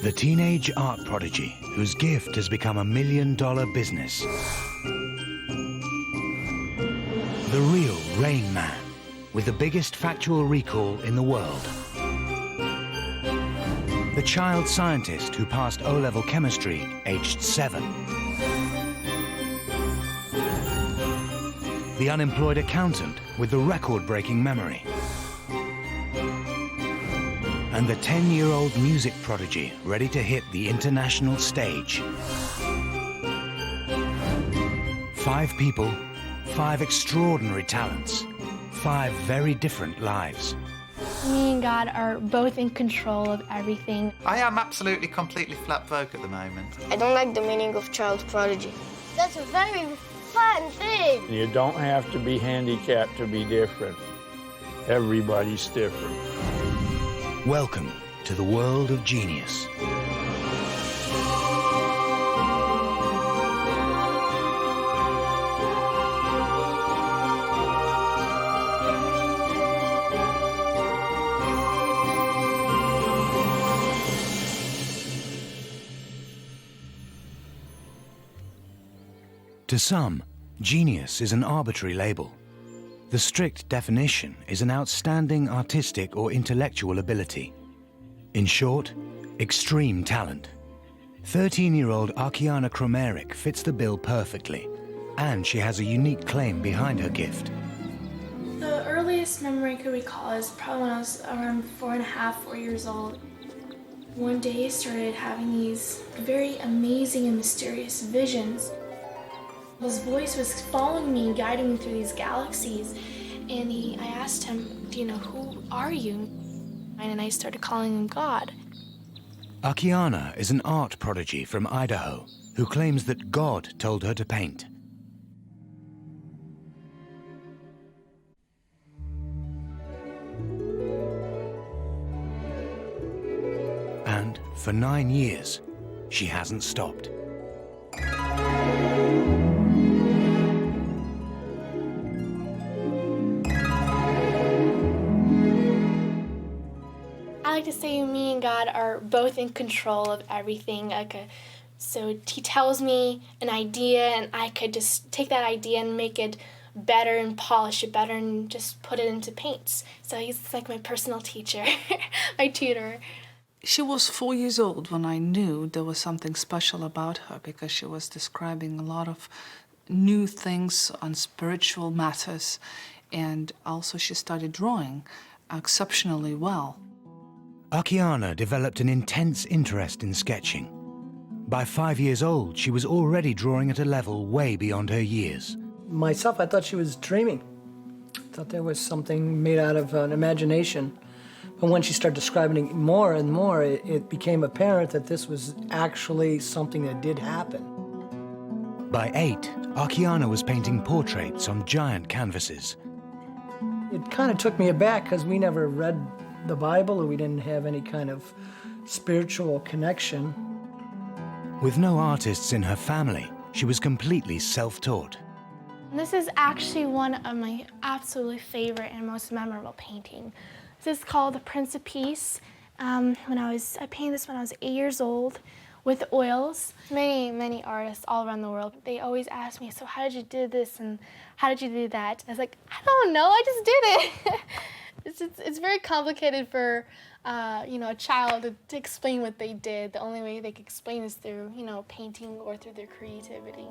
The teenage art prodigy whose gift has become $1 million business. The real Rain Man with the biggest factual recall in the world. The child scientist who passed O-level chemistry aged 7. The unemployed accountant with the record-breaking memory. And the 10-year-old music prodigy ready to hit the international stage. 5 people, 5 extraordinary talents, 5 very different lives. Me and God are both in control of everything. I am absolutely, completely flat broke at the moment. I don't like the meaning of child prodigy. That's a very fun thing. You don't have to be handicapped to be different. Everybody's different. Welcome to the world of genius. To some, genius is an arbitrary label. The strict definition is an outstanding artistic or intellectual ability. In short, extreme talent. 13-year-old Akiana Kromerik fits the bill perfectly, and she has a unique claim behind her gift. The earliest memory I could recall is probably when I was around 4 years old. One day I started having these very amazing and mysterious visions. His voice was following me, guiding me through these galaxies. And I asked him, you know, who are you? And I started calling him God. Akiana is an art prodigy from Idaho who claims that God told her to paint. And for 9 years, she hasn't stopped. I like to say me and God are both in control of everything. So he tells me an idea, and I could just take that idea and make it better and polish it better and just put it into paints. So he's like my personal teacher, my tutor. She was 4 years old when I knew there was something special about her, because she was describing a lot of new things on spiritual matters, and also she started drawing exceptionally well. Akiana developed an intense interest in sketching. By 5 years old, she was already drawing at a level way beyond her years. Myself, I thought she was dreaming. I thought there was something made out of an imagination. But when she started describing it more and more, it became apparent that this was actually something that did happen. By 8, Akiana was painting portraits on giant canvases. It kind of took me aback because we never read the Bible, or we didn't have any kind of spiritual connection. With no artists in her family, she was completely self-taught. This is actually one of my absolutely favorite and most memorable paintings. This is called The Prince of Peace. I painted this when I was 8 years old with oils. Many artists all around the world, they always ask me, so how did you do this and how did you do that? I was like, I don't know, I just did it. It's very complicated for a child to explain what they did. The only way they can explain is through painting or through their creativity.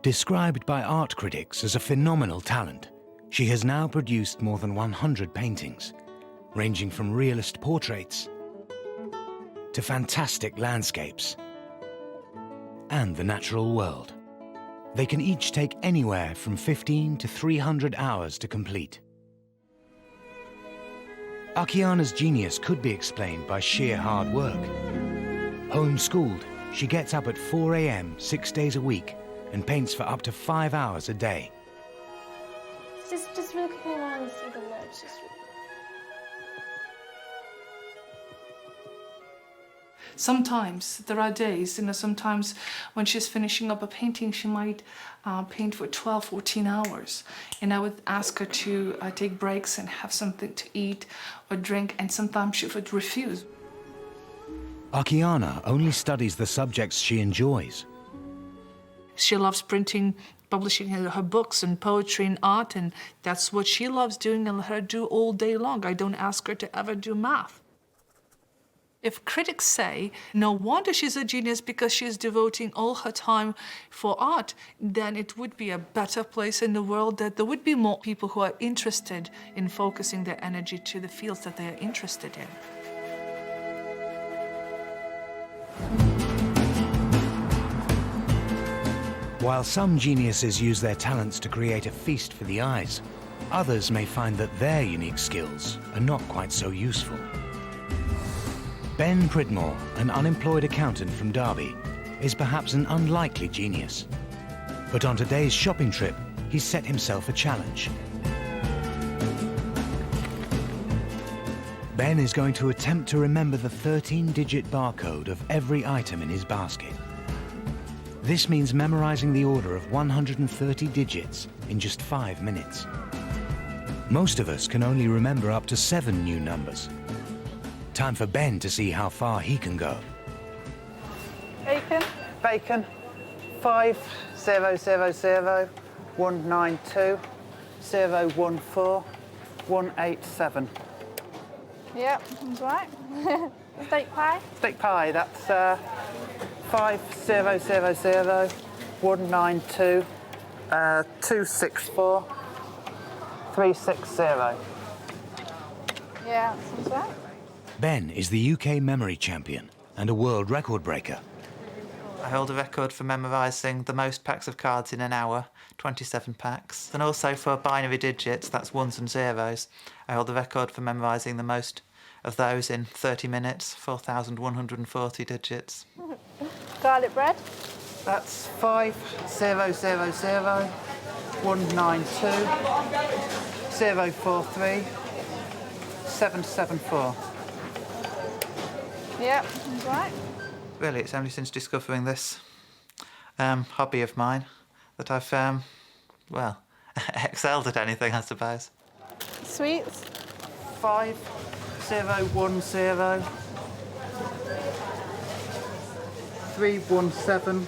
Described by art critics as a phenomenal talent, she has now produced more than 100 paintings, ranging from realist portraits to fantastic landscapes and the natural world. They can each take anywhere from 15 to 300 hours to complete. Akiana's genius could be explained by sheer hard work. Homeschooled, she gets up at 4 a.m. 6 days a week and paints for up to 5 hours a day. Just really quickly, I want to see the lips. Sometimes there are days, sometimes when she's finishing up a painting, she might paint for 12, 14 hours. And I would ask her to take breaks and have something to eat or drink, and sometimes she would refuse. Akiana only studies the subjects she enjoys. She loves printing, publishing her books and poetry and art, and that's what she loves doing and let her do all day long. I don't ask her to ever do math. If critics say, no wonder she's a genius because she's devoting all her time for art, then it would be a better place in the world, that there would be more people who are interested in focusing their energy to the fields that they are interested in. While some geniuses use their talents to create a feast for the eyes, others may find that their unique skills are not quite so useful. Ben Pridmore, an unemployed accountant from Derby, is perhaps an unlikely genius. But on today's shopping trip, he's set himself a challenge. Ben is going to attempt to remember the 13-digit barcode of every item in his basket. This means memorizing the order of 130 digits in just 5 minutes. Most of us can only remember up to 7 new numbers. Time for Ben to see how far he can go. Bacon. Bacon, 5000 192 014 187. Yep, that's right. Steak pie. Steak pie, that's 5000 192 264 360. Yeah, that's right. Ben is the UK memory champion and a world record breaker. I hold a record for memorising the most packs of cards in an hour, 27 packs. And also for binary digits, that's ones and zeros. I hold the record for memorising the most of those in 30 minutes, 4,140 digits. Garlic bread. That's 5000 192 043 774. Yep, that's right. Really, it's only since discovering this hobby of mine that I've, well, excelled at anything, I suppose. Sweets. 5010 317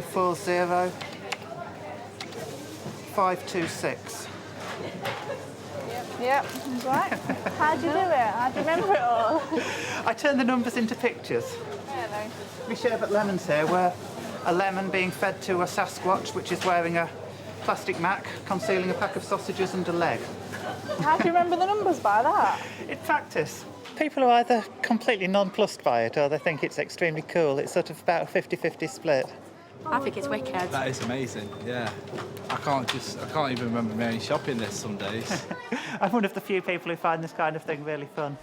040 526. Yep, that's right. How'd you do it? How'd you remember it all? I turn the numbers into pictures. Hello. We Sherbet lemons here, where a lemon being fed to a Sasquatch, which is wearing a plastic mac, concealing a pack of sausages and a leg. How do you remember the numbers by that? In practice, people are either completely nonplussed by it or they think it's extremely cool. It's sort of about a 50-50 split. I think it's wicked. That is amazing, yeah. I can't even remember me shopping this some days. I'm one of the few people who find this kind of thing really fun.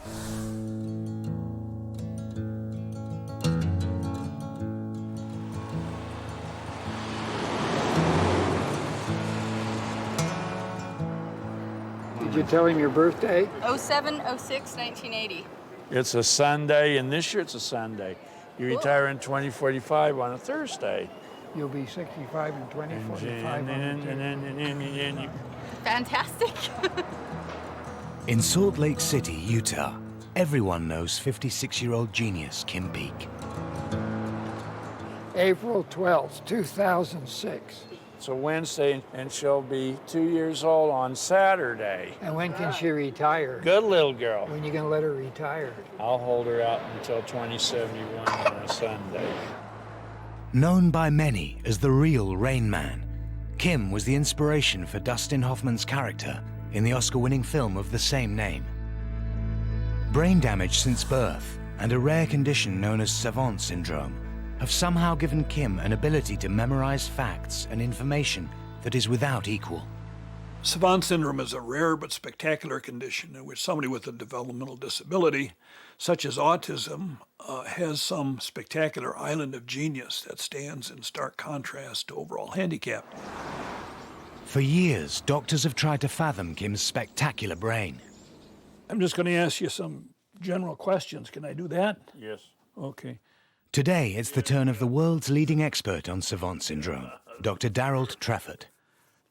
Did you tell him your birthday? 07/06/1980. It's a Sunday, and this year it's a Sunday. You retire in 2045 on a Thursday. You'll be 65 in 2045. Fantastic. In Salt Lake City, Utah, everyone knows 56-year-old genius Kim Peek. April 12th, 2006. It's a Wednesday, and she'll be 2 years old on Saturday. And when can she retire? Good little girl. When you gonna let her retire? I'll hold her out until 2071 on a Sunday. Known by many as the real Rain Man, Kim was the inspiration for Dustin Hoffman's character in the Oscar-winning film of the same name. Brain damage since birth and a rare condition known as savant syndrome have somehow given Kim an ability to memorize facts and information that is without equal. Savant syndrome is a rare but spectacular condition in which somebody with a developmental disability, such as autism, has some spectacular island of genius that stands in stark contrast to overall handicap. For years, doctors have tried to fathom Kim's spectacular brain. I'm just going to ask you some general questions. Can I do that? Yes. Okay. Today, it's the turn of the world's leading expert on savant syndrome, Dr. Darrell Treffert.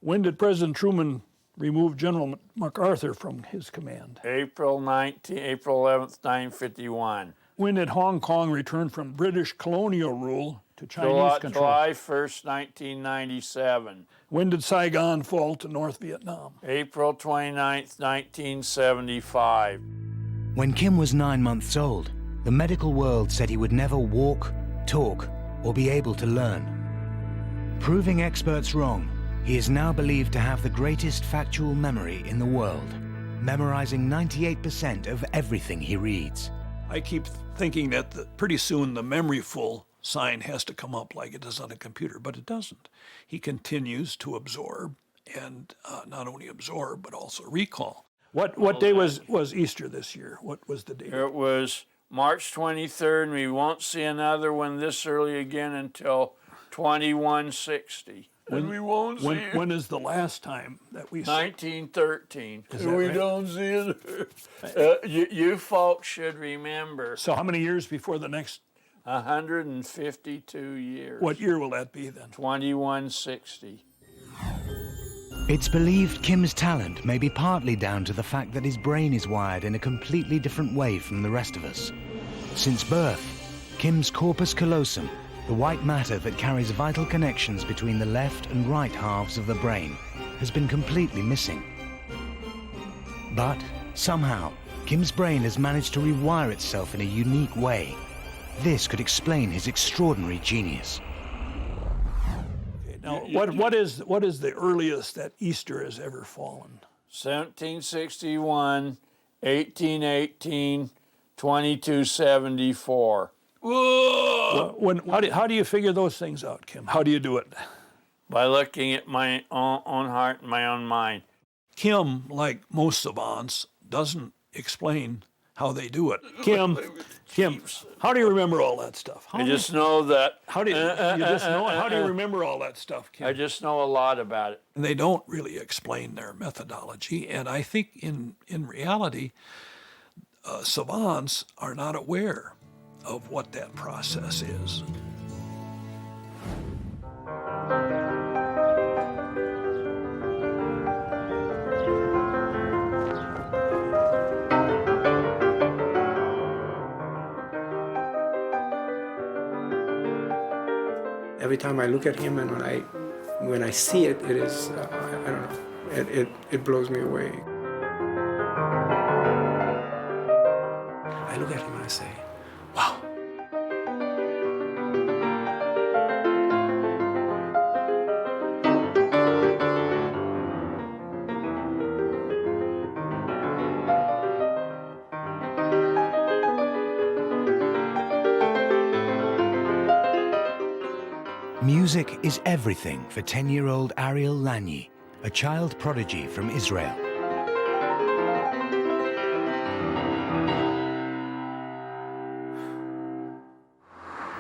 When did President Truman remove General MacArthur from his command? April 11th, 1951. When did Hong Kong return from British colonial rule to Chinese control? July 1st, 1997. When did Saigon fall to North Vietnam? April 29th, 1975. When Kim was 9 months old, the medical world said he would never walk, talk, or be able to learn. Proving experts wrong, he is now believed to have the greatest factual memory in the world, memorizing 98% of everything he reads. I keep thinking that pretty soon the memory full sign has to come up like it does on a computer, but it doesn't. He continues to absorb, and not only absorb, but also recall. What day was Easter this year? What was the date? It was March 23rd, and we won't see another one this early again until 2160. And we won't see it. When is the last time that we saw? 1913. Is that We right? don't see it. You folks should remember. So how many years before the next? 152 years. What year will that be then? 2160. It's believed Kim's talent may be partly down to the fact that his brain is wired in a completely different way from the rest of us. Since birth, Kim's corpus callosum, the white matter that carries vital connections between the left and right halves of the brain, has been completely missing. But somehow, Kim's brain has managed to rewire itself in a unique way. This could explain his extraordinary genius. Now, what is the earliest that Easter has ever fallen? 1761, 1818, 2274. How do you figure those things out, Kim? How do you do it? By looking at my own heart and my own mind. Kim, like most savants, doesn't explain how they do it. Kim, how do you remember all that stuff? I just know that. How do you just know it? How do you remember all that stuff, Kim? I just know a lot about it. And they don't really explain their methodology, and I think in reality, savants are not aware of what that process is. Every time I look at him and when I see it, it is, I don't know, it blows me away. I look at him and I say, wow. Music is everything for 10-year-old Ariel Lanyi, a child prodigy from Israel.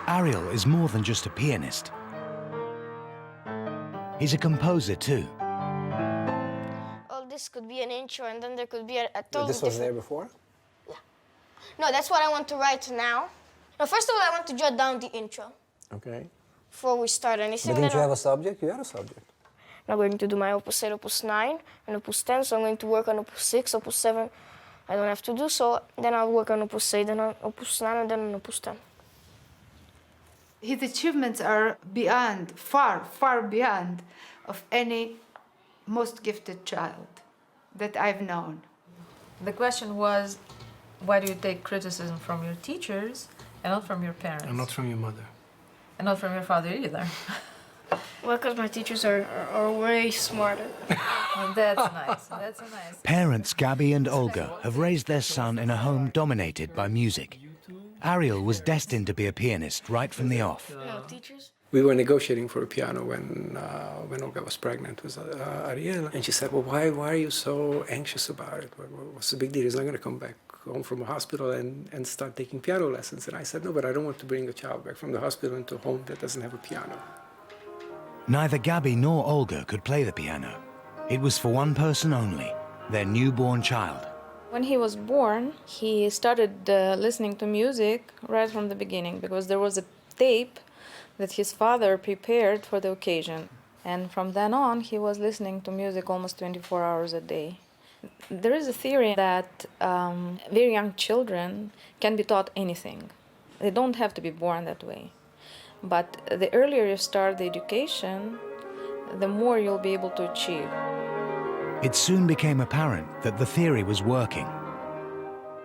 Ariel is more than just a pianist. He's a composer too. Oh, this could be an intro, and then there could be a totally This was different... there before? Yeah. No, that's what I want to write now. No, first of all, I want to jot down the intro Okay. before we start anything. But didn't you have a subject? You had a subject. I'm going to do my opus 8, opus 9, and opus 10, so I'm going to work on opus 6, opus 7. I don't have to do so. Then I'll work on opus 8, then on opus 9, and then on opus 10. His achievements are beyond, far beyond of any most gifted child that I've known. The question was, why do you take criticism from your teachers and not from your parents? And not from your mother. And not from your father either. Well, because my teachers are way smarter. Well, that's nice. That's a nice. Parents Gabby and Olga have raised their son in a home dominated by music. Ariel was destined to be a pianist right from the off. No, teachers? We were negotiating for a piano when Olga was pregnant with Ariel, and she said, "Well, why are you so anxious about it? What's the big deal? He's not going to come back home from a hospital and start taking piano lessons." And I said, "No, but I don't want to bring a child back from the hospital into a home that doesn't have a piano." Neither Gabby nor Olga could play the piano. It was for one person only, their newborn child. When he was born, he started listening to music right from the beginning because there was a tape that his father prepared for the occasion. And from then on, he was listening to music almost 24 hours a day. There is a theory that very young children can be taught anything. They don't have to be born that way. But the earlier you start the education, the more you'll be able to achieve. It soon became apparent that the theory was working.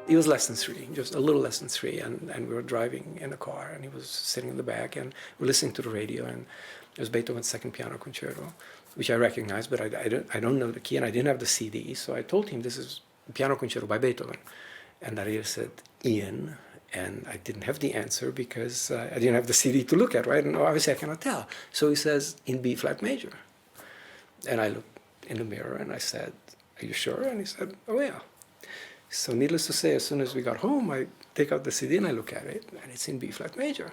It was less than 3, just a little less than 3, and we were driving in a car, and he was sitting in the back, and we were listening to the radio, and it was Beethoven's Second Piano Concerto, which I recognized, but I don't know the key, and I didn't have the CD, so I told him this is Piano Concerto by Beethoven. And Ariel said, Ian, and I didn't have the answer because I didn't have the CD to look at, right? And obviously I cannot tell. So he says, in B flat major. And I looked in the mirror and I said, are you sure? And he said, oh yeah. So needless to say, as soon as we got home, I take out the CD and I look at it, and it's in B flat major.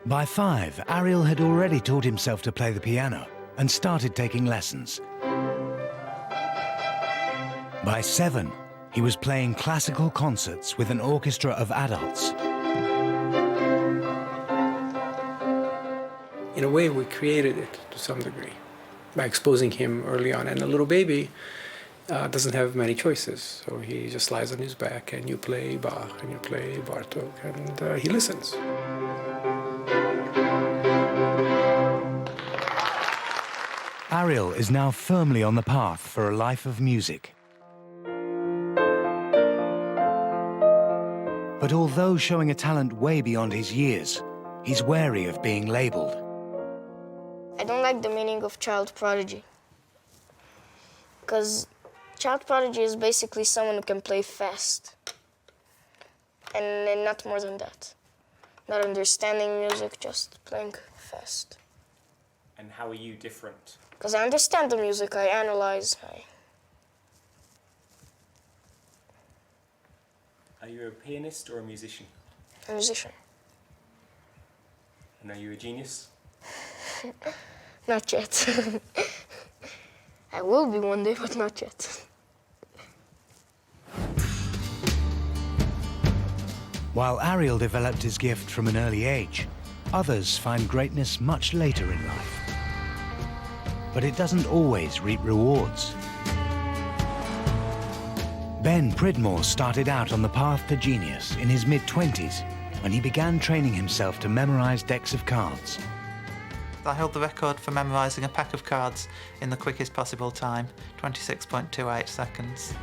By 5, Ariel had already taught himself to play the piano and started taking lessons. By 7, he was playing classical concerts with an orchestra of adults. In a way, we created it to some degree by exposing him early on. And a little baby doesn't have many choices. So he just lies on his back, and you play Bach, and you play Bartok, and he listens. Ariel is now firmly on the path for a life of music. But although showing a talent way beyond his years, he's wary of being labelled. I don't like the meaning of child prodigy. Because child prodigy is basically someone who can play fast. And not more than that. Not understanding music, just playing fast. And how are you different? Because I understand the music, I analyze. Are you a pianist or a musician? A musician. And are you a genius? Not yet. I will be one day, but not yet. While Ariel developed his gift from an early age, others find greatness much later in life. But it doesn't always reap rewards. Ben Pridmore started out on the path to genius in his mid-20s when he began training himself to memorize decks of cards. I held the record for memorising a pack of cards in the quickest possible time, 26.28 seconds.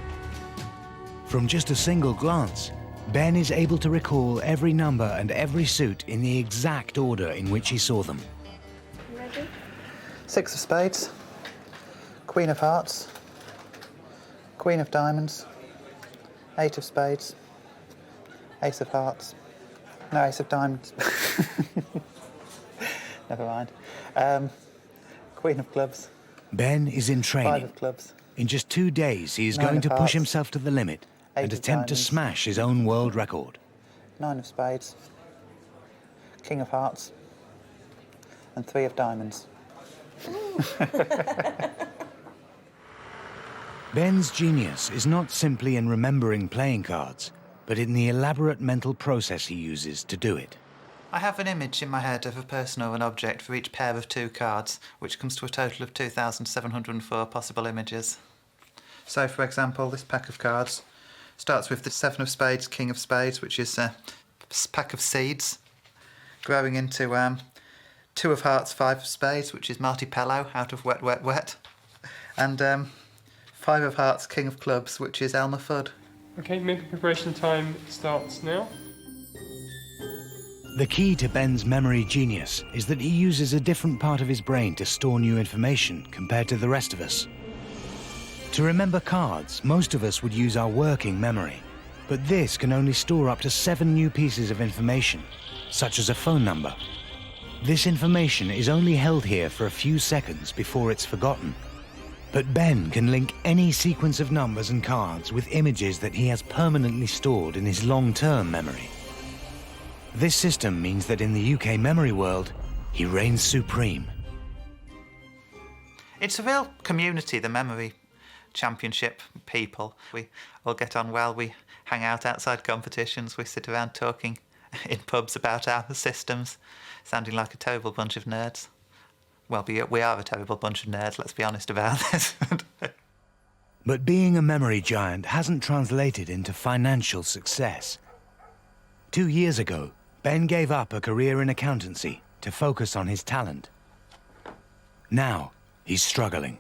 From just a single glance, Ben is able to recall every number and every suit in the exact order in which he saw them. Ready? 6 of spades, Queen of hearts, Queen of diamonds, 8 of spades, Ace of hearts, no, Ace of diamonds. Never mind. Queen of clubs. Ben is in training. 5 of clubs. In just 2 days, he is 9 going of to push hearts, himself to the limit and 8 of attempt to diamonds. smash his own world record. 9 of spades, King of hearts, and 3 of diamonds. Ben's genius is not simply in remembering playing cards, but in the elaborate mental process he uses to do it. I have an image in my head of a person or an object for each pair of 2 cards, which comes to a total of 2,704 possible images. So, for example, this pack of cards starts with the 7 of spades, King of spades, which is a pack of seeds, growing into 2 of hearts, 5 of spades, which is Marty Pello out of Wet, Wet, Wet, and 5 of hearts, King of clubs, which is Elmer Fudd. Okay, maybe preparation time starts now. The key to Ben's memory genius is that he uses a different part of his brain to store new information compared to the rest of us. To remember cards, most of us would use our working memory, but this can only store up to 7 new pieces of information, such as a phone number. This information is only held here for a few seconds before it's forgotten. But Ben can link any sequence of numbers and cards with images that he has permanently stored in his long-term memory. This system means that in the UK memory world, he reigns supreme. It's a real community, the memory championship people. We all get on well, we hang out outside competitions, we sit around talking in pubs about our systems, sounding like a terrible bunch of nerds. Well, we are a terrible bunch of nerds, let's be honest about this. But being a memory giant hasn't translated into financial success. 2 years ago, Ben gave up a career in accountancy to focus on his talent. Now, he's struggling.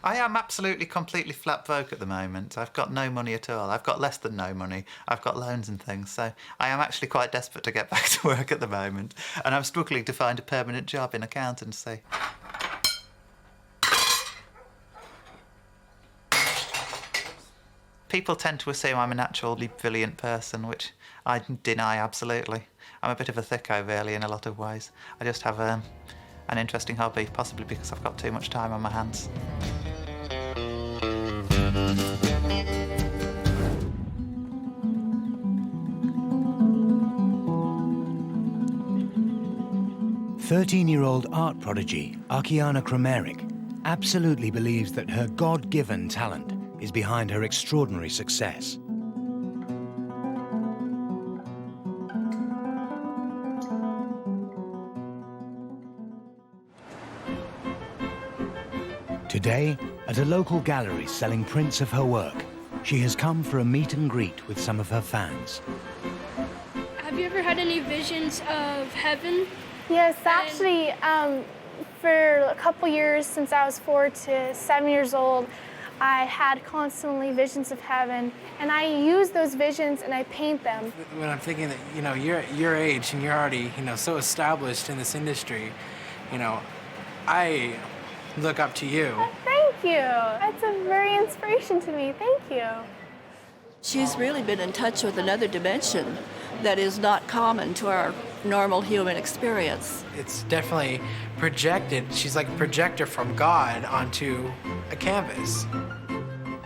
I am absolutely, completely flat broke at the moment. I've got no money at all. I've got less than no money. I've got loans and things, so I am actually quite desperate to get back to work at the moment. And I'm struggling to find a permanent job in accountancy. People tend to assume I'm a naturally brilliant person, which I deny absolutely. I'm a bit of a thicko, really, in a lot of ways. I just have an interesting hobby, possibly because I've got too much time on my hands. "13-year-old art prodigy Akiana Krameric absolutely believes that her God-given talent is behind her extraordinary success. Today, at a local gallery selling prints of her work, she has come for a meet and greet with some of her fans. Have you ever had any visions of heaven? Yes, actually, for a couple years, since I was 4 to 7 years old, I had constantly visions of heaven, and I use those visions and I paint them. When I'm thinking that, you're at your age and you're already, so established in this industry, I look up to you. Thank you. That's a very inspiration to me. Thank you. She's really been in touch with another dimension that is not common to our normal human experience. It's definitely projected. She's like a projector from God onto a canvas.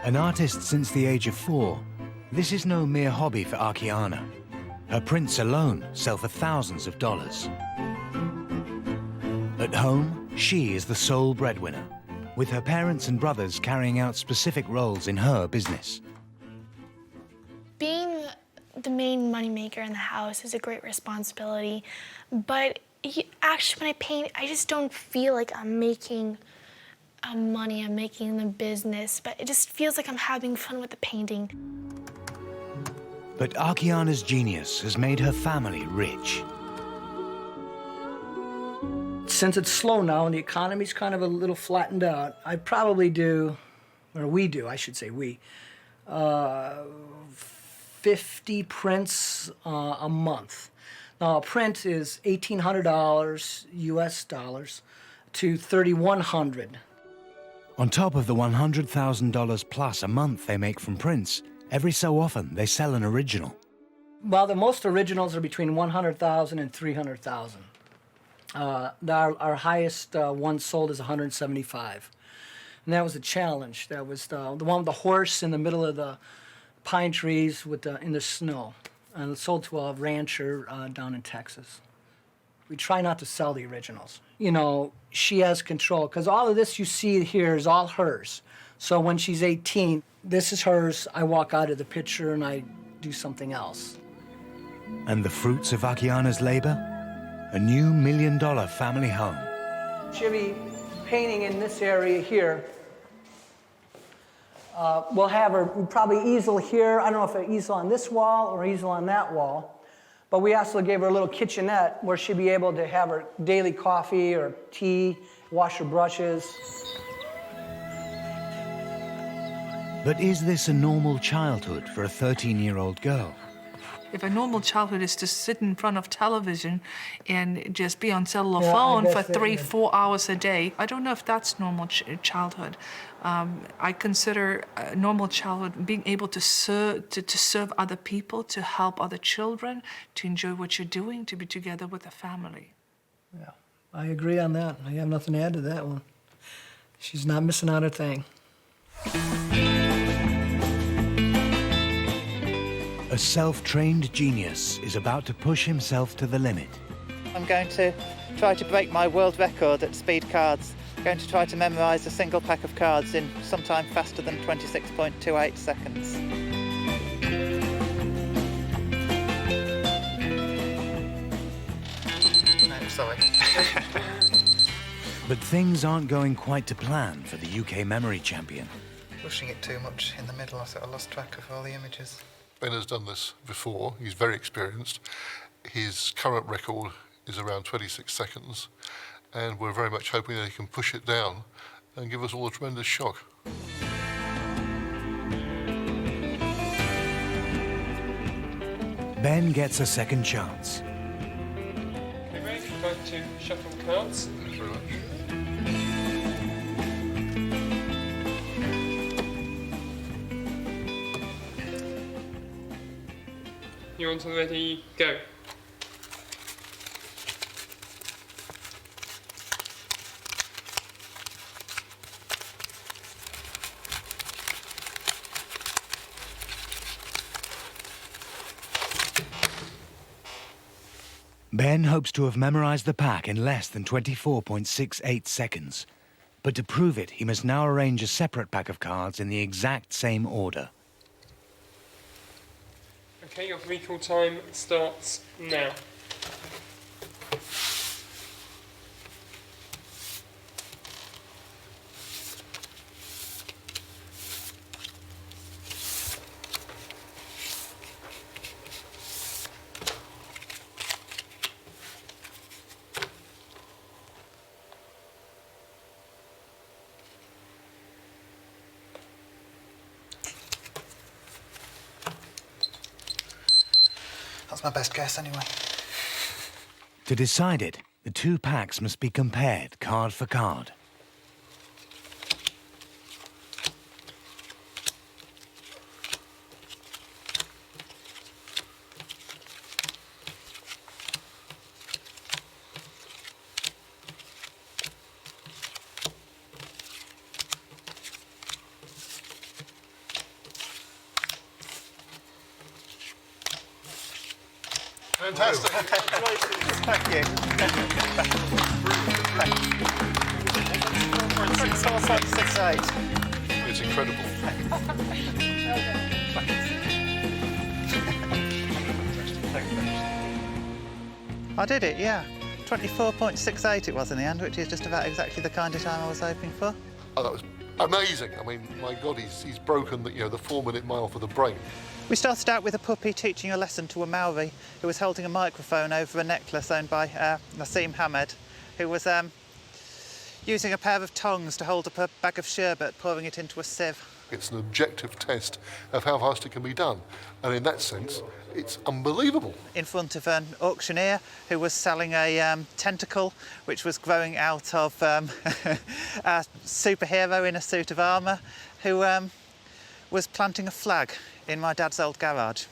An artist since the age of 4, this is no mere hobby for Akiana. Her prints alone sell for thousands of dollars. At home, she is the sole breadwinner, with her parents and brothers carrying out specific roles in her business. Being the main moneymaker in the house is a great responsibility, but actually when I paint, I just don't feel like I'm making money, I'm making the business, but it just feels like I'm having fun with the painting. But Akiana's genius has made her family rich. Since it's slow now and the economy's kind of a little flattened out, I probably do, or we do, I should say we, 50 prints a month. Now, a print is $1,800 US dollars to $3,100. On top of the $100,000 plus a month they make from prints, every so often they sell an original. Well, the most originals are between 100,000 and 300,000. Our highest one sold is 175. And that was a challenge. That was the one with the horse in the middle of the pine trees with in the snow. And it sold to a rancher down in Texas. We try not to sell the originals. She has control, because all of this you see here is all hers. So when she's 18, this is hers. I walk out of the picture and I do something else. And the fruits of Akiana's labor? A new $1 million family home. She'll be painting in this area here. We'll have her probably easel here. I don't know if an easel on this wall or easel on that wall. But we also gave her a little kitchenette where she'd be able to have her daily coffee or tea, wash her brushes. But is this a normal childhood for a 13-year-old girl? If a normal childhood is to sit in front of television and just be on cellular phone for 3-4 hours a day, I don't know if that's normal childhood. I consider normal childhood being able to serve other people, to help other children, to enjoy what you're doing, to be together with a family. Yeah, I agree on that. I have nothing to add to that one. She's not missing out a thing. A self-trained genius is about to push himself to the limit. I'm going to try to break my world record at speed cards. I'm going to try to memorise a single pack of cards in sometime faster than 26.28 seconds. No, sorry. But things aren't going quite to plan for the UK memory champion. Pushing it too much in the middle, I lost track of all the images. Ben has done this before. He's very experienced. His current record is around 26 seconds, and we're very much hoping that he can push it down and give us all a tremendous shock. Ben gets a second chance. Okay, ready? Back to shuffle cards. Thank you very much. You want to ready? Go. Ben hopes to have memorized the pack in less than 24.68 seconds. But to prove it, he must now arrange a separate pack of cards in the exact same order. Okay, your recall time starts now. That's my best guess anyway. To decide it, the two packs must be compared card for card. Fantastic. Thank you. 24.68. It's incredible. I did it, yeah. 24.68 it was in the end, which is just about exactly the kind of time I was hoping for. Oh, that was amazing. I mean, my God, he's broken the 4-minute mile for the brain. We started out with a puppy teaching a lesson to a Maori who was holding a microphone over a necklace owned by Nassim Hamed, who was using a pair of tongs to hold up a bag of sherbet, pouring it into a sieve. It's an objective test of how fast it can be done. And in that sense, it's unbelievable. In front of an auctioneer who was selling a tentacle which was growing out of a superhero in a suit of armour who was planting a flag in my dad's old garage.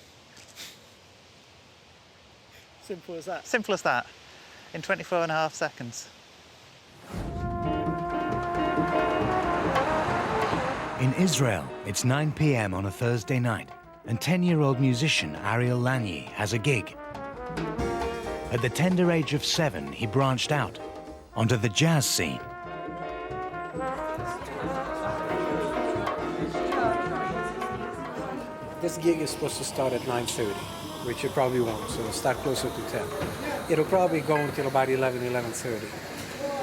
Simple as that. Simple as that, in 24.5 seconds. In Israel, it's 9 p.m. on a Thursday night, and 10-year-old musician Ariel Lanyi has a gig. At the tender age of 7, he branched out onto the jazz scene. This gig is supposed to start at 9:30, which it probably won't, so it'll start closer to 10. It'll probably go until about 11, 11:30.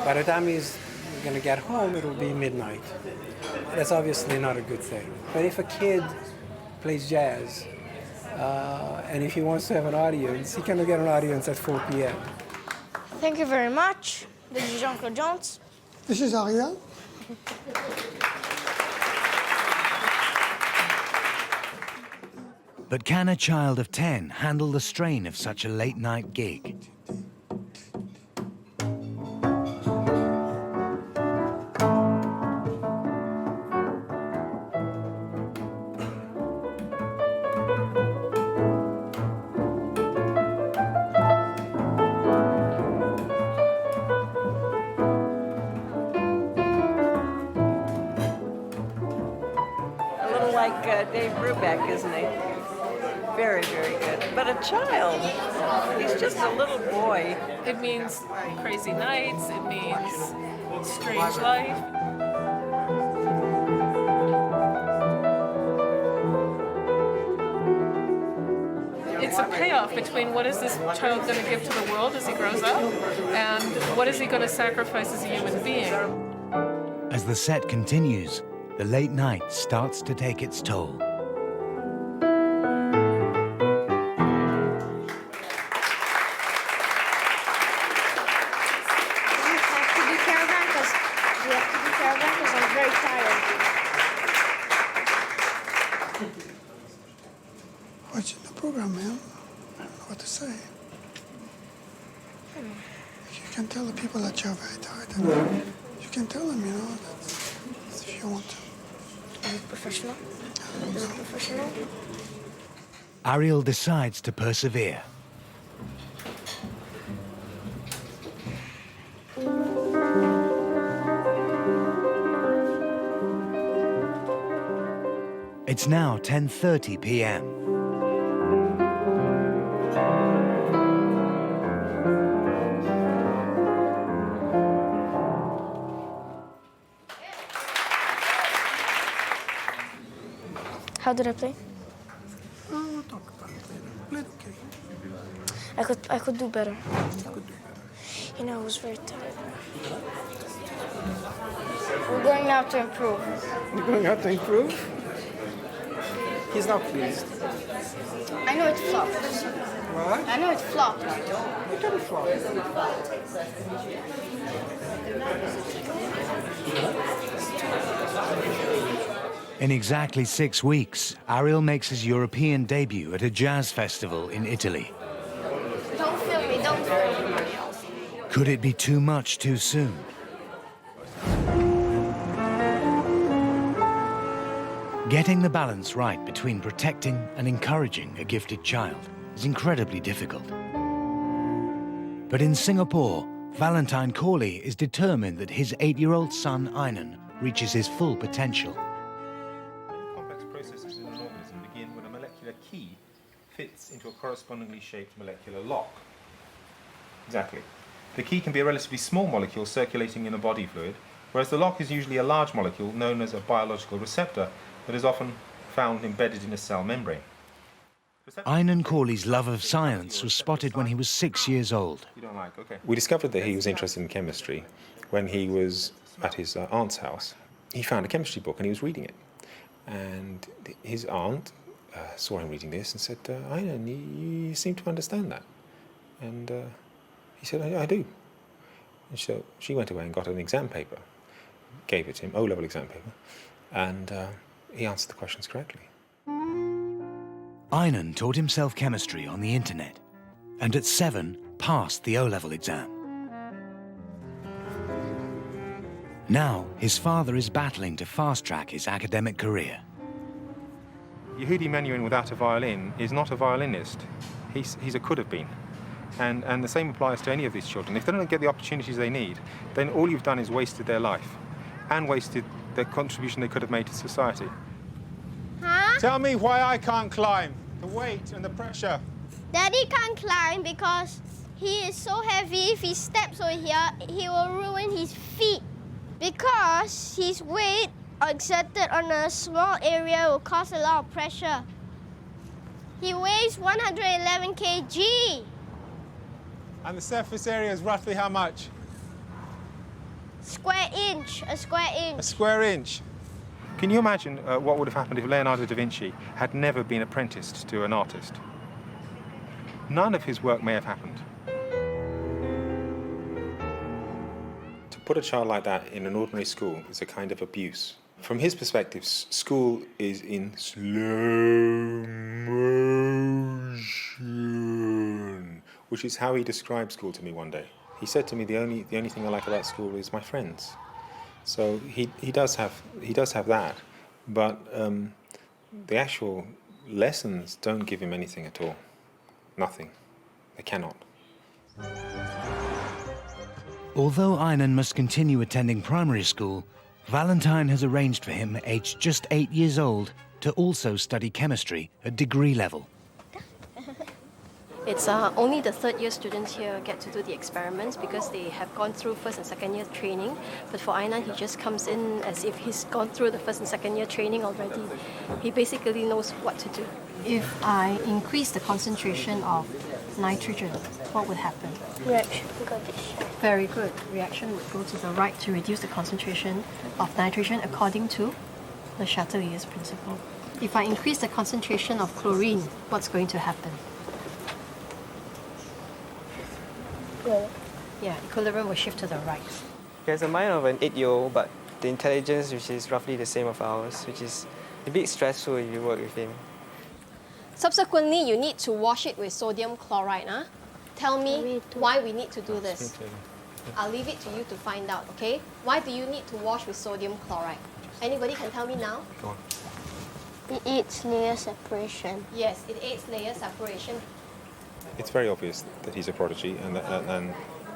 By the time he's going to get home, it'll be midnight. That's obviously not a good thing. But if a kid plays jazz, and if he wants to have an audience, he can get an audience at 4 p.m. Thank you very much. This is Jean-Claude Jones. This is Ariel. But can a child of 10 handle the strain of such a late-night gig? A little like Dave Brubeck, isn't he? Very, very good. But a child, he's just a little boy. It means crazy nights, it means strange life. It's it's a payoff between what is this child going to give to the world as he grows up, and what is he going to sacrifice as a human being. As the set continues, the late night starts to take its toll. Watching the program, man. I don't know what to say. You can tell the people that you're very tired. You can tell them, you know, that if you want to. Is it professional? Is it professional? Ariel decides to persevere. It's now 10:30 p.m. How did I play? Oh, we'll talk about it later. Played okay. I could do better. You could do better. You know, I was very tired. We're going now to improve. You're going out to improve? He's not pleased. I know it flopped. What? I know it flopped. What kind of flop? In exactly 6 weeks, Ariel makes his European debut at a jazz festival in Italy. Don't film me, don't film me. Could it be too much too soon? Getting the balance right between protecting and encouraging a gifted child is incredibly difficult. But in Singapore, Valentine Corley is determined that his 8-year-old son, Einan, reaches his full potential. Complex processes in an organism begin when a molecular key fits into a correspondingly shaped molecular lock. Exactly. The key can be a relatively small molecule circulating in a body fluid, whereas the lock is usually a large molecule known as a biological receptor that is often found embedded in a cell membrane. Einan Corley's love of science was spotted when he was 6 years old. You don't like, okay. We discovered that he was interested in chemistry when he was at his aunt's house. He found a chemistry book and he was reading it. And his aunt saw him reading this and said, Einan, you seem to understand that. And he said, I do. And so she went away and got an exam paper, gave it to him, O-level exam paper, and he answered the questions correctly. Einan taught himself chemistry on the internet, and at 7 passed the O-level exam. Now, his father is battling to fast-track his academic career. Yehudi Menuhin without a violin is not a violinist. He's a could have been. And the same applies to any of these children. If they don't get the opportunities they need, then all you've done is wasted their life and wasted the contribution they could have made to society. Huh? Tell me why I can't climb. The weight and the pressure. Daddy can't climb because he is so heavy. If he steps over here, he will ruin his feet. Because his weight exerted on a small area will cause a lot of pressure. He weighs 111 kg. And the surface area is roughly how much? Square inch, a square inch. A square inch. Can you imagine what would have happened if Leonardo da Vinci had never been apprenticed to an artist? None of his work may have happened. To put a child like that in an ordinary school is a kind of abuse. From his perspective, school is in slow motion, which is how he described school to me one day. He said to me, the only thing I like about school is my friends. So he does have that, but the actual lessons don't give him anything at all. Nothing. They cannot. Although Einan must continue attending primary school, Valentine has arranged for him, aged just 8 years old, to also study chemistry at degree level. It's only the third-year students here get to do the experiments because they have gone through first and second-year training. But for Einan, he just comes in as if he's gone through the first and second-year training already. He basically knows what to do. If I increase the concentration of nitrogen, what would happen? Reaction got this. Very good. Reaction would go to the right to reduce the concentration of nitrogen according to the Chateliers principle. If I increase the concentration of chlorine, what's going to happen? Yeah, equilibrium will shift to the right. He has a mind of an 8-year-old, but the intelligence, which is roughly the same of ours, which is a bit stressful if you work with him. Subsequently, you need to wash it with sodium chloride. Huh? Tell me why we need to do this. I'll leave it to you to find out, okay? Why do you need to wash with sodium chloride? Anybody can tell me now? Go on. It aids layer separation. Yes, it aids layer separation. It's very obvious that he's a prodigy, and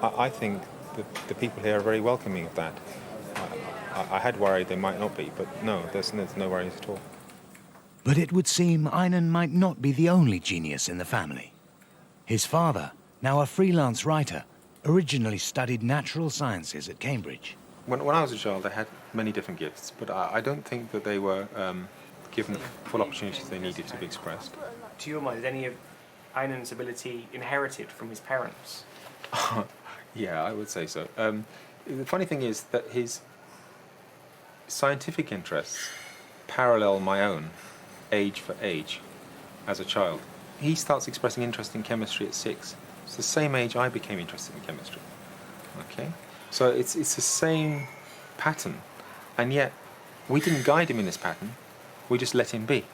I think that the people here are very welcoming of that. I had worried they might not be, but no, there's no worries at all. But it would seem Einan might not be the only genius in the family. His father, now a freelance writer, originally studied natural sciences at Cambridge. When I was a child, I had many different gifts, but I don't think that they were given the full opportunities they needed to be expressed. To your mind, is any of Einan's ability inherited from his parents? Yeah, I would say so. The funny thing is that his scientific interests parallel my own, age for age, as a child. He starts expressing interest in chemistry at 6. It's the same age I became interested in chemistry. Okay? So it's the same pattern, and yet we didn't guide him in this pattern, we just let him be.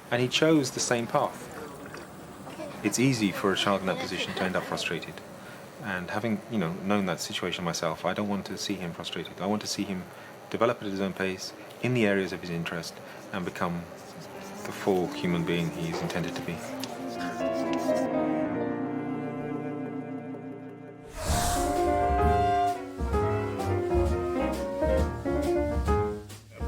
And he chose the same path. It's easy for a child in that position to end up frustrated. And having, known that situation myself, I don't want to see him frustrated. I want to see him develop at his own pace, in the areas of his interest, and become the full human being he is intended to be.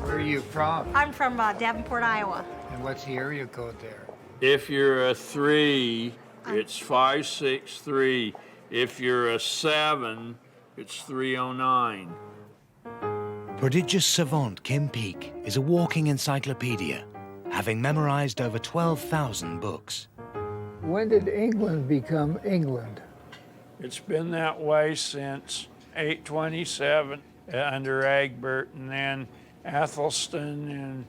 Where are you from? I'm from Davenport, Iowa. And what's the area code there? If you're a 3, it's 563. If you're a 7, it's 309. Prodigious savant Kim Peek is a walking encyclopedia, having memorized over 12,000 books. When did England become England? It's been that way since 827 under Egbert, and then Athelstan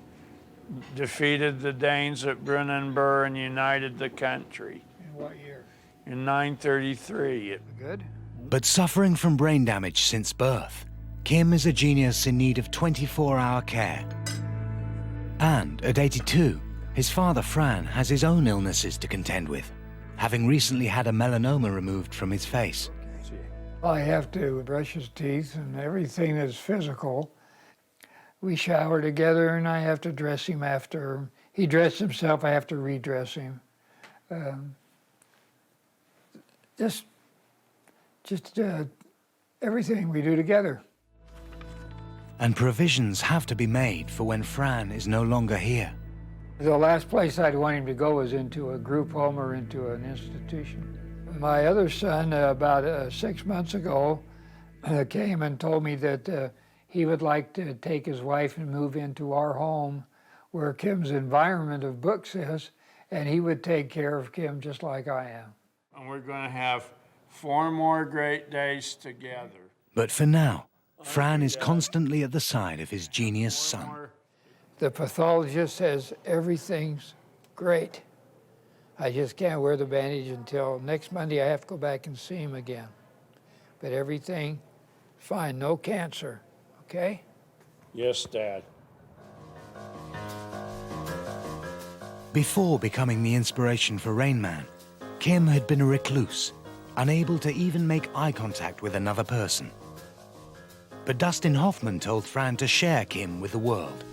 defeated the Danes at Brunanburh and united the country. In what year? In 933. Good. But suffering from brain damage since birth, Kim is a genius in need of 24-hour care. And at 82, his father Fran has his own illnesses to contend with, having recently had a melanoma removed from his face. I have to brush his teeth and everything that's physical. We shower together and I have to dress him after he dressed himself. I have to redress him. Just everything we do together. And provisions have to be made for when Fran is no longer here. The last place I'd want him to go was into a group home or into an institution. My other son, about 6 months ago, came and told me that he would like to take his wife and move into our home where Kim's environment of books is, and he would take care of Kim just like I am. And we're going to have 4 more great days together. But for now, Fran is constantly at the side of his genius son. The pathologist says everything's great. I just can't wear the bandage until next Monday. I have to go back and see him again. But everything, fine, no cancer, okay? Yes, Dad. Before becoming the inspiration for Rain Man, Kim had been a recluse, unable to even make eye contact with another person. But Dustin Hoffman told Fran to share Kim with the world.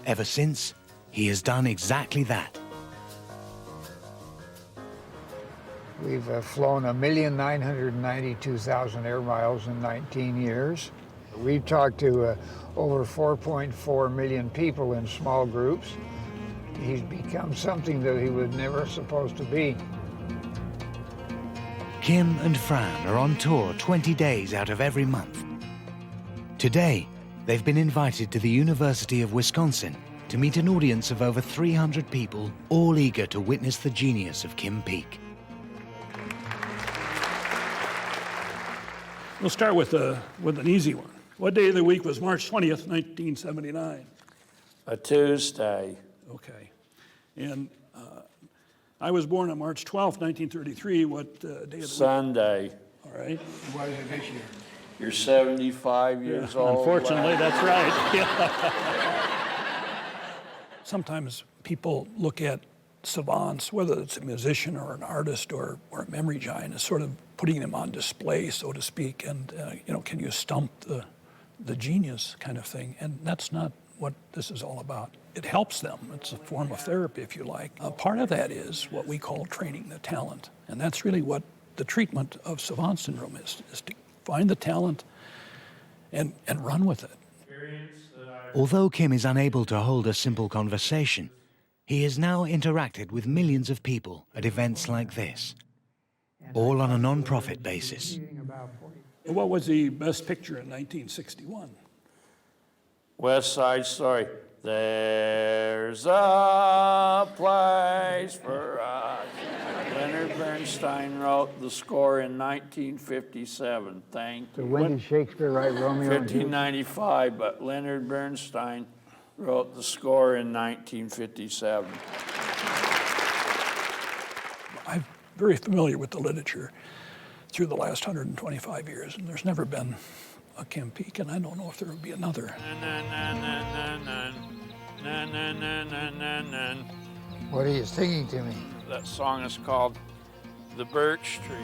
Ever since, he has done exactly that. We've flown 1,992,000 air miles in 19 years. We've talked to over 4.4 million people in small groups. He's become something that he was never supposed to be. Kim and Fran are on tour 20 days out of every month. Today, they've been invited to the University of Wisconsin to meet an audience of over 300 people, all eager to witness the genius of Kim Peek. We'll start with an easy one. What day of the week was March 20th, 1979? A Tuesday. Okay. And I was born on March 12th, 1933. What day of the week? Sunday. All right. What is it this year? You're 75 years old. Unfortunately, that's right. Sometimes people look at savants, whether it's a musician or an artist or a memory giant, as sort of putting them on display, so to speak, and can you stump the genius kind of thing? And that's not what this is all about. It helps them. It's a form of therapy, if you like. Part of that is what we call training the talent, and that's really what the treatment of savant syndrome is to find the talent and run with it. Although Kim is unable to hold a simple conversation, he has now interacted with millions of people at events like this, all on a non-profit basis. What was the best picture in 1961? West Side Story. There's a place for us. Leonard Bernstein wrote the score in 1957. Thank you. So when did Shakespeare write Romeo and Juliet? 1595, but Leonard Bernstein wrote the score in 1957. I'm very familiar with the literature through the last 125 years, and there's never been a Kim Peek, and I don't know if there will be another. What are you singing to me? That song is called The Birch Tree.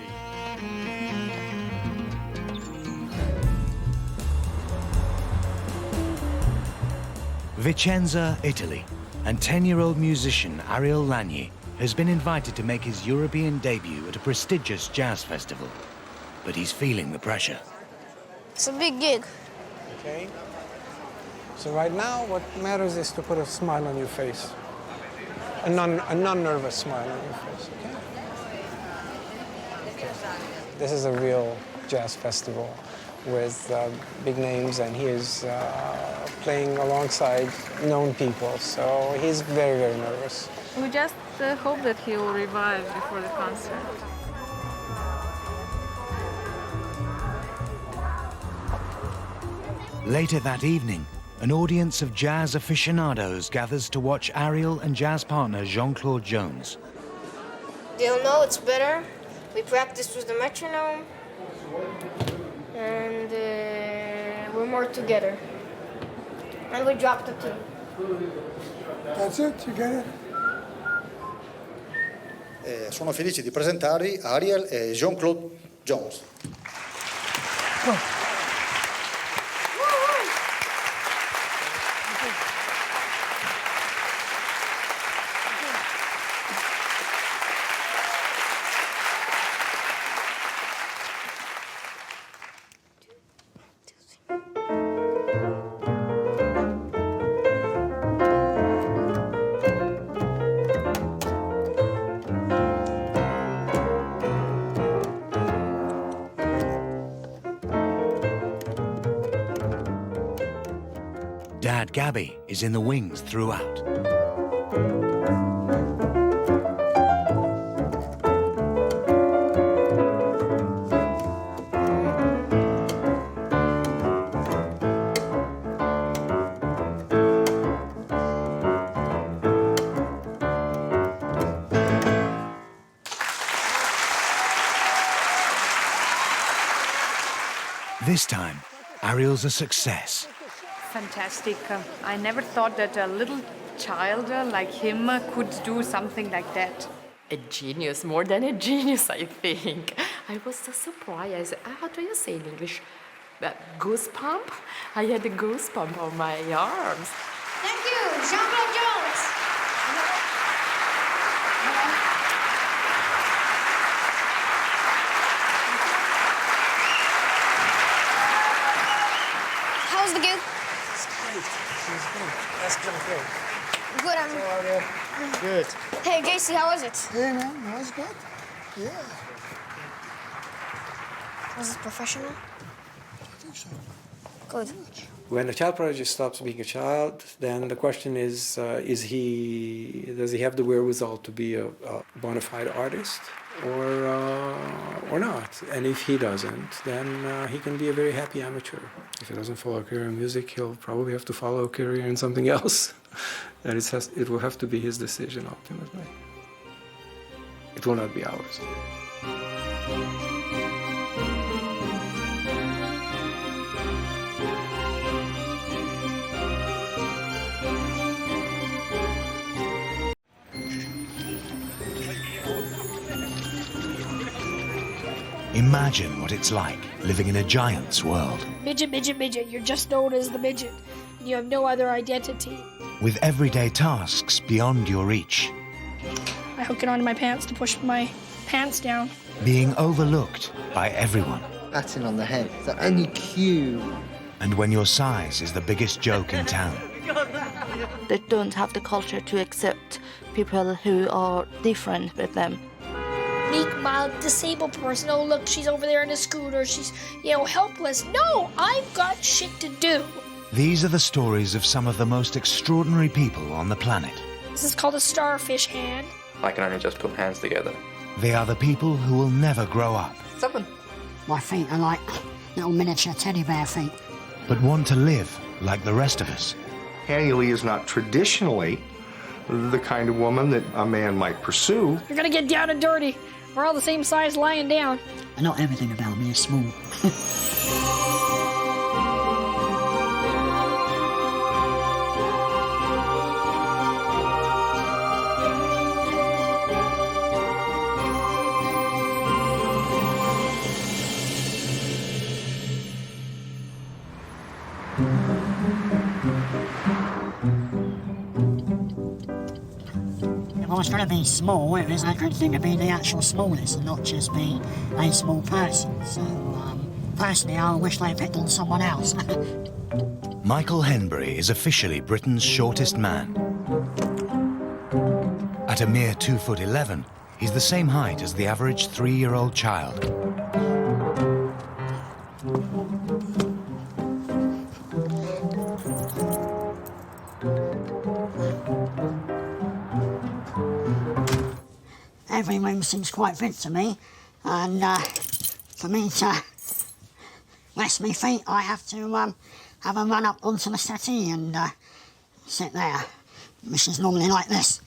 Vicenza, Italy, and 10-year-old musician Ariel Lagny has been invited to make his European debut at a prestigious jazz festival, but he's feeling the pressure. It's a big gig. Okay. So right now, what matters is to put a smile on your face. A non-nervous smile on your face, okay? This is a real jazz festival with big names, and he is playing alongside known people, so he's very, very nervous. We just hope that he will revive before the concert. Later that evening, an audience of jazz aficionados gathers to watch Ariel and jazz partner Jean-Claude Jones. They'll know it's better. We practice with the metronome, and we're more together. And we drop the tune. That's it, you get it? Sono felice di presentarvi Ariel e Jean-Claude Jones. Dad Gabby is in the wings throughout. This time, Ariel's a success. Fantastic. I never thought that a little child like him could do something like that. A genius, more than a genius, I think. I was so surprised. How do you say in English? Goosebump? I had a goosebump on my arms. Thank you, Jean-Claude Jones. How's the gig? That's great. Good, Good. Hey, JC, how was it? Hey, man, that was good. Yeah. Was it professional? I think so. Good. When a child prodigy stops being a child, then the question is does he have the wherewithal to be a bona fide artist or not? And if he doesn't, then he can be a very happy amateur. If he doesn't follow a career in music, he'll probably have to follow a career in something else. And it will have to be his decision ultimately. It will not be ours. Imagine what it's like living in a giant's world. Midget, midget, midget. You're just known as the midget. You have no other identity. With everyday tasks beyond your reach. I hook it onto my pants to push my pants down. Being overlooked by everyone. Batting on the head. The only cue. And when your size is the biggest joke in town. They don't have the culture to accept people who are different with them. Meek, mild, disabled person. Oh, look, she's over there in a scooter. She's, helpless. No, I've got shit to do. These are the stories of some of the most extraordinary people on the planet. This is called a starfish hand. I can only just put hands together. They are the people who will never grow up. 7. My feet are like little miniature teddy bear feet. But want to live like the rest of us. Annie Lee is not traditionally the kind of woman that a man might pursue. You're gonna get down and dirty. We're all the same size lying down. And not everything about me is small. If I was going to be small, it was a good thing to be the actual smallest and not just be a small person. So, personally, I wish they picked on someone else. Michael Henbury is officially Britain's shortest man. At a mere 2'11", he's the same height as the average 3-year-old child. Every room seems quite big to me, and for me to rest my feet, I have to have a run up onto the settee and sit there, which is normally like this.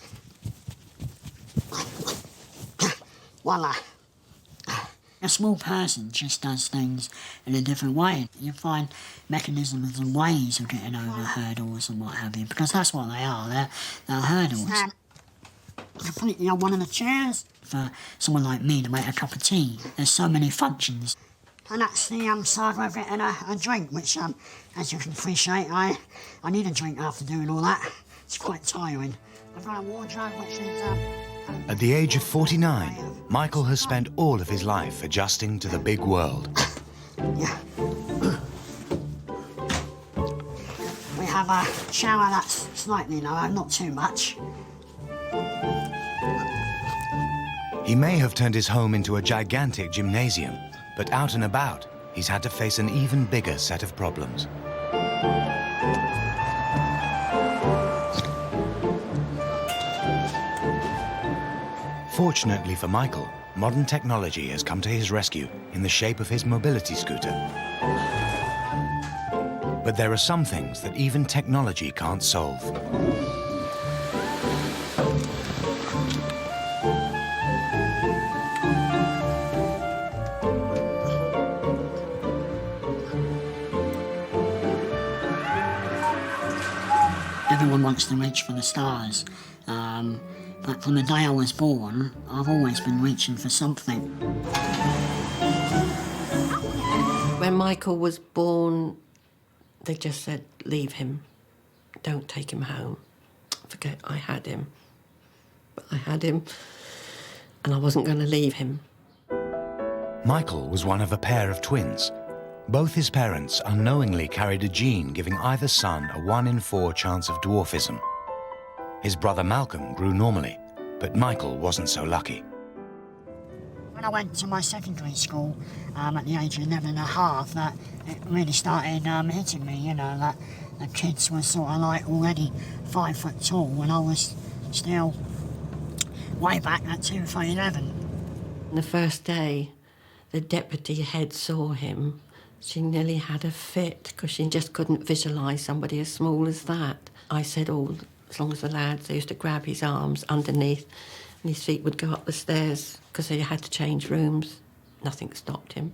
Voila. A small person just does things in a different way. You find mechanisms and ways of getting over hurdles and what have you, because that's what they are, they're hurdles. Completely on one of the chairs. For someone like me to make a cup of tea, there's so many functions. And that's the side where I've getting a drink, which, as you can appreciate, I need a drink after doing all that. It's quite tiring. I've got a wardrobe which is... At the age of 49, Michael has spent all of his life adjusting to the big world. Yeah. We have a shower that's slightly lower, not too much. He may have turned his home into a gigantic gymnasium, but out and about, he's had to face an even bigger set of problems. Fortunately for Michael, modern technology has come to his rescue in the shape of his mobility scooter. But there are some things that even technology can't solve. Everyone wants to reach for the stars, but from the day I was born, I've always been reaching for something. When Michael was born, they just said, leave him, don't take him home. Forget I had him. But I had him, and I wasn't going to leave him. Michael was one of a pair of twins. Both his parents unknowingly carried a gene giving either son a 1 in 4 chance of dwarfism. His brother Malcolm grew normally, but Michael wasn't so lucky. When I went to my secondary school at the age of 11 and a half that it really started hitting me, you know, that the kids were sort of like already 5 foot tall when I was still way back at 2 for 11. The first day the deputy head saw him, she nearly had a fit because she just couldn't visualise somebody as small as that. I said, oh, as long as the lads, they used to grab his arms underneath and his feet would go up the stairs because they had to change rooms. Nothing stopped him.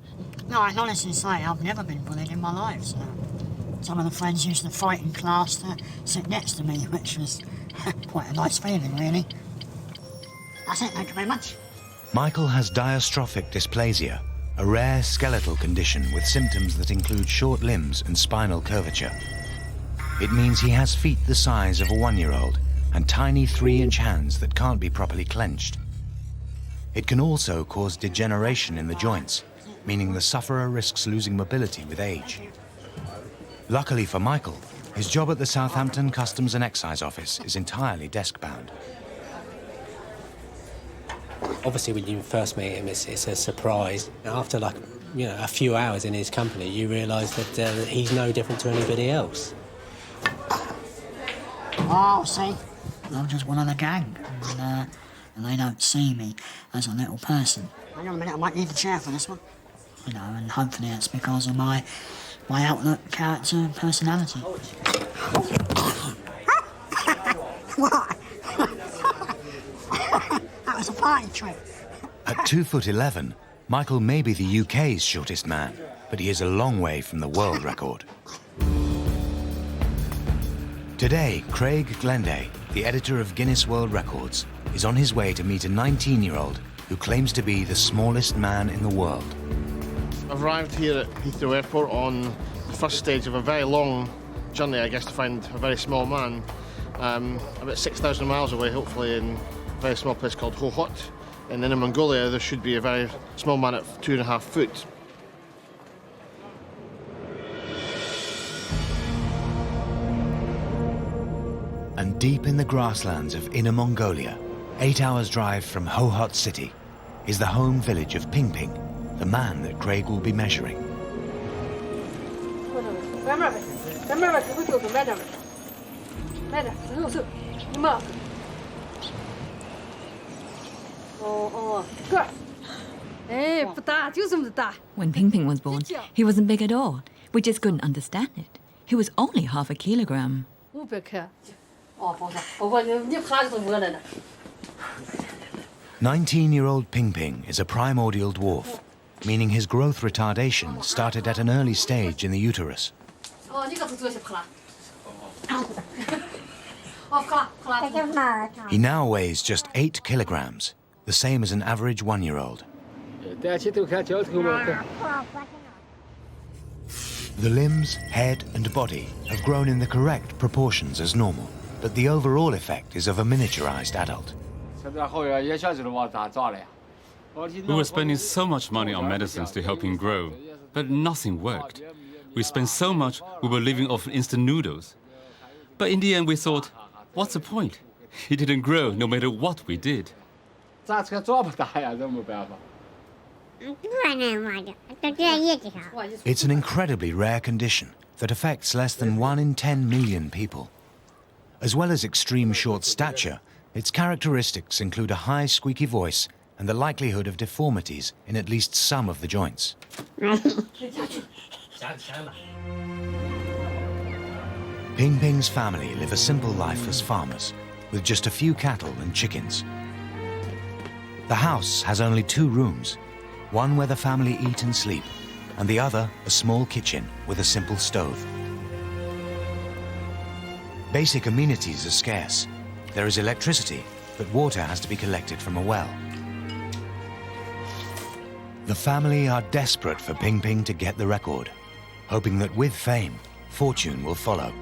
No, I can honestly say I've never been bullied in my life. So. Some of the friends used to fight in class to sit next to me, which was quite a nice feeling, really. That's it, thank you very much. Michael has diastrophic dysplasia, a rare skeletal condition with symptoms that include short limbs and spinal curvature. It means he has feet the size of a 1-year-old and tiny 3-inch hands that can't be properly clenched. It can also cause degeneration in the joints, meaning the sufferer risks losing mobility with age. Luckily for Michael, his job at the Southampton Customs and Excise Office is entirely desk-bound. Obviously, when you first meet him, it's a surprise. After, like, you know, a few hours in his company, you realise that he's no different to anybody else. Oh, see, I'm just one of the gang, and they don't see me as a little person. Hang on a minute, I might need the chair for this one. You know, and hopefully it's because of my outlook, character, and personality. What? That was a party trick. At 2'11", Michael may be the UK's shortest man, but he is a long way from the world record. Today, Craig Glenday, the editor of Guinness World Records, is on his way to meet a 19-year-old who claims to be the smallest man in the world. I've arrived here at Heathrow Airport on the first stage of a very long journey, I guess, to find a very small man. About 6,000 miles away, hopefully, in a very small place called Ho Hot. And then in Mongolia, there should be a very small man at 2.5 foot. And deep in the grasslands of Inner Mongolia, 8 hours' drive from Ho Hot City, is the home village of Ping Ping, the man that Craig will be measuring. When Ping Ping was born, he wasn't big at all. We just couldn't understand it. He was only half a kilogram. 19-year-old Ping Ping is a primordial dwarf, meaning his growth retardation started at an early stage in the uterus. He now weighs just 8 kilograms, the same as an average 1-year-old. The limbs, head and body have grown in the correct proportions as normal, but the overall effect is of a miniaturized adult. We were spending so much money on medicines to help him grow, but nothing worked. We spent so much we were living off instant noodles. But in the end we thought, what's the point? He didn't grow no matter what we did. It's an incredibly rare condition that affects less than 1 in 10 million people. As well as extreme short stature, its characteristics include a high squeaky voice and the likelihood of deformities in at least some of the joints. Ping Ping's family live a simple life as farmers, with just a few cattle and chickens. The house has only 2 rooms, one where the family eat and sleep, and the other a small kitchen with a simple stove. Basic amenities are scarce. There is electricity, but water has to be collected from a well. The family are desperate for Ping Ping to get the record, hoping that with fame, fortune will follow,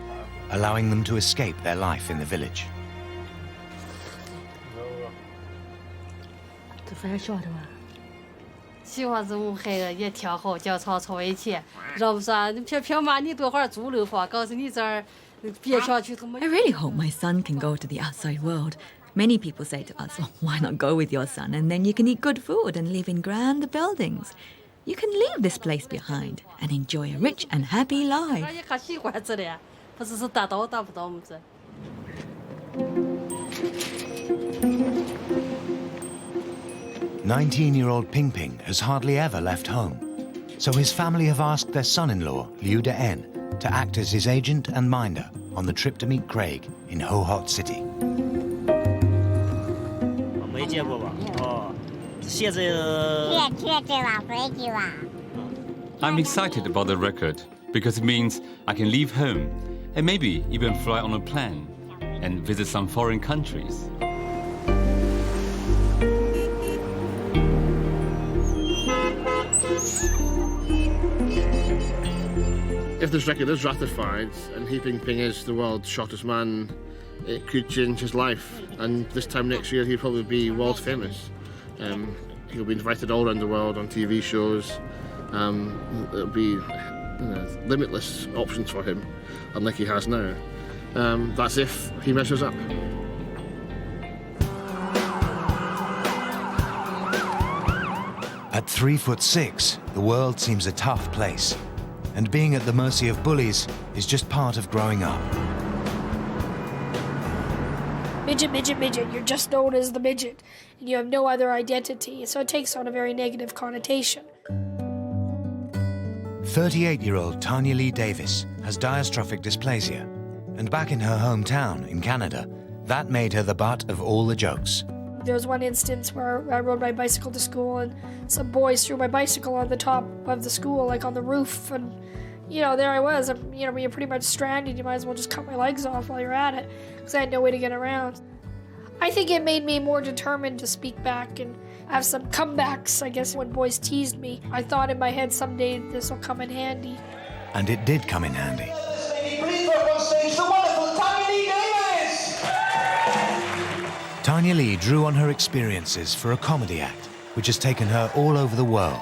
allowing them to escape their life in the village. I really hope my son can go to the outside world, Many people say to us, well, why not go with your son and then you can eat good food and live in grand buildings. You can leave this place behind and enjoy a rich and happy life. 19-year-old Ping Ping has hardly ever left home, so his family have asked their son-in-law, Liu De-en, to act as his agent and minder on the trip to meet Craig in Ho Hot City. I'm excited about the record because it means I can leave home and maybe even fly on a plane and visit some foreign countries. If this record is ratified and He Ping Ping is the world's shortest man, it could change his life. And this time next year, he'll probably be world famous. He'll be invited all around the world on TV shows. There'll be limitless options for him, unlike he has now. That's if he measures up. At 3'6", the world seems a tough place, and being at the mercy of bullies is just part of growing up. Midget, midget, midget. You're just known as the midget, and you have no other identity, so it takes on a very negative connotation. 38-year-old Tanya Lee Davis has diastrophic dysplasia, and back in her hometown in Canada, that made her the butt of all the jokes. There was one instance where I rode my bicycle to school and some boys threw my bicycle on the top of the school, like on the roof, and there I was. When you're pretty much stranded, you might as well just cut my legs off while you're at it, because I had no way to get around. I think it made me more determined to speak back and have some comebacks, I guess, when boys teased me. I thought in my head someday this will come in handy. And it did come in handy. Please welcome on stage the wonderful Tanya Lee Davis! Tanya Lee drew on her experiences for a comedy act, which has taken her all over the world.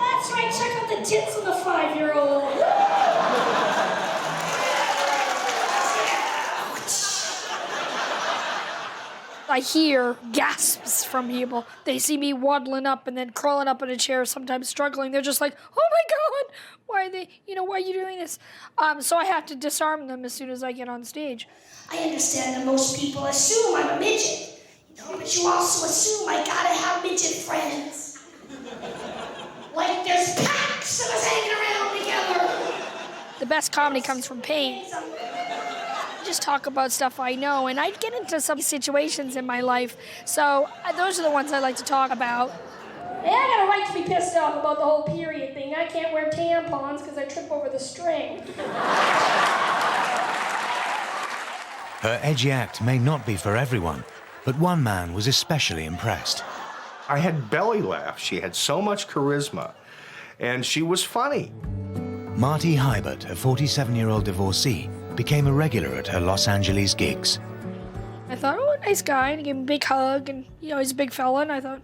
That's right, check out the tits of the 5-year-old. I hear gasps from people. They see me waddling up and then crawling up in a chair, sometimes struggling. They're just like, oh my God, why are you doing this? So I have to disarm them as soon as I get on stage. I understand that most people assume I'm a midget, but you also assume I gotta have midget friends. Like there's packs of us hanging around together. The best comedy comes from pain. Just talk about stuff I know, and I get into some situations in my life, so those are the ones I like to talk about. Hey, I got a right to be pissed off about the whole period thing. I can't wear tampons because I trip over the string. Her edgy act may not be for everyone, but one man was especially impressed. I had belly laughs. She had so much charisma, and she was funny. Marty Hybert, a 47-year-old divorcee, became a regular at her Los Angeles gigs. I thought, oh, nice guy, and he gave him a big hug, and, he's a big fella, and I thought,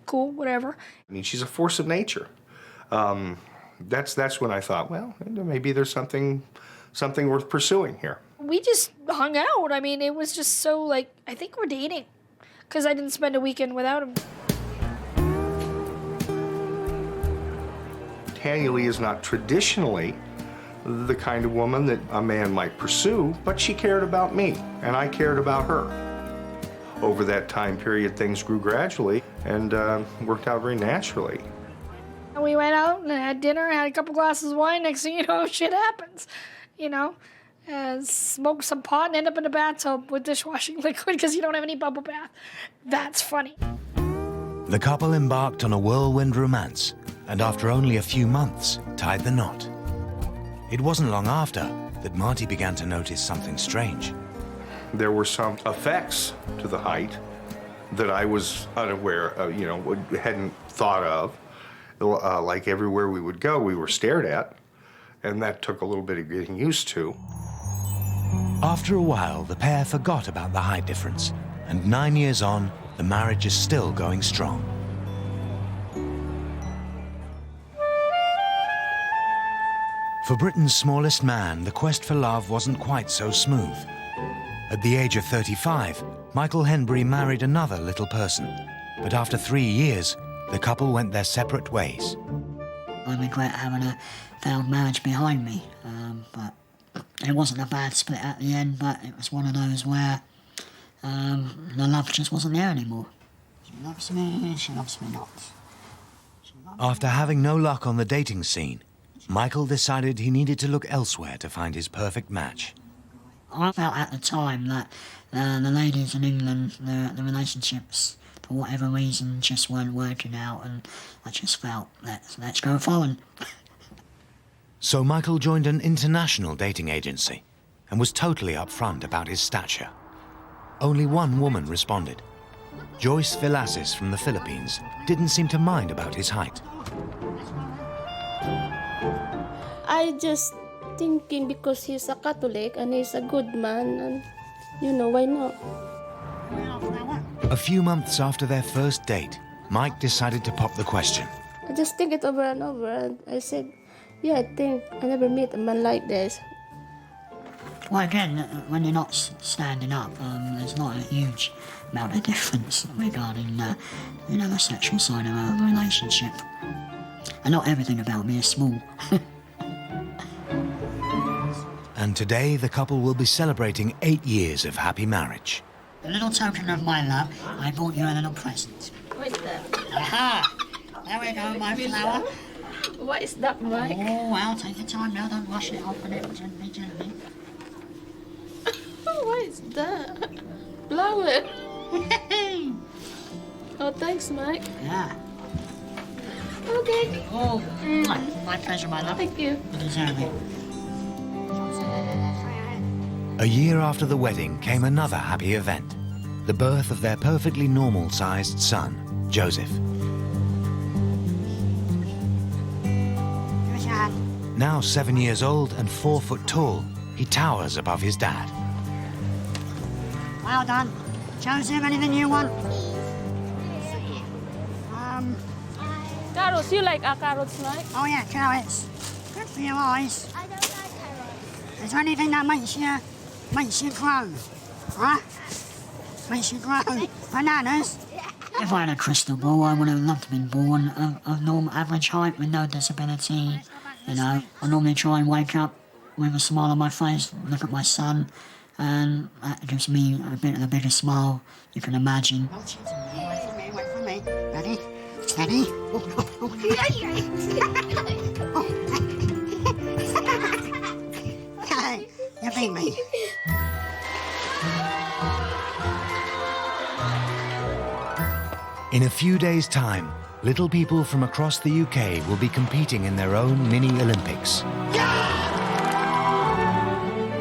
cool, whatever. I mean, she's a force of nature. That's when I thought, well, maybe there's something worth pursuing here. We just hung out. I mean, it was just so, I think we're dating, because I didn't spend a weekend without him. Tanya Lee is not traditionally the kind of woman that a man might pursue, but she cared about me, and I cared about her. Over that time period, things grew gradually and worked out very naturally. And we went out and had dinner, had a couple glasses of wine. Next thing you know, shit happens, Smoked some pot and end up in a bathtub with dishwashing liquid because you don't have any bubble bath. That's funny. The couple embarked on a whirlwind romance, and after only a few months, tied the knot. It wasn't long after that Marty began to notice something strange. There were some effects to the height that I was unaware of, hadn't thought of. Like everywhere we would go, we were stared at, and that took a little bit of getting used to. After a while, the pair forgot about the height difference, and 9 years on, the marriage is still going strong. For Britain's smallest man, the quest for love wasn't quite so smooth. At the age of 35, Michael Henbury married another little person. But after 3 years, the couple went their separate ways. I regret having a failed marriage behind me, but it wasn't a bad split at the end, but it was one of those where the love just wasn't there anymore. She loves me not. After having no luck on the dating scene, Michael decided he needed to look elsewhere to find his perfect match. I felt at the time that the ladies in England, the relationships, for whatever reason, just weren't working out, and I just felt, let's go foreign. So Michael joined an international dating agency and was totally upfront about his stature. Only one woman responded. Joyce Velasquez from the Philippines didn't seem to mind about his height. I just thinking because he's a Catholic and he's a good man, and you know, why not? A few months after their first date, Mike decided to pop the question. I just think it over and over, and I said, yeah, I think I never met a man like this. Well, again, when you're not standing up, there's not a huge amount of difference regarding, the sexual side of a relationship. And not everything about me is small. And today, the couple will be celebrating 8 years of happy marriage. A little token of my love, I bought you a little present. What is that? Aha! There we go, my flower. What is that, Mike? Oh, well, take your time now, don't rush it, open it gently, gently. What is that? Blow it. Oh, thanks, Mike. Yeah. Okay. Oh, my pleasure, my love. Thank you. You deserve it. A year after the wedding came another happy event, the birth of their perfectly normal-sized son, Joseph. Now 7 years old and 4 foot tall, he towers above his dad. Well done. Joseph, anything you want? Carrots, you like carrots, Mike? Oh yeah, carrots. Good for your eyes. I don't like carrots. Is there anything that makes you grow? Huh? Makes you grow? Bananas? If I had a crystal ball, I would have loved to be born of normal average height with no disability. You know, I normally try and wake up with a smile on my face, look at my son, and that gives me a bit of the biggest smile you can imagine. Wait for me. Ready? Steady. You beat me. In a few days' time, little people from across the UK will be competing in their own mini-Olympics.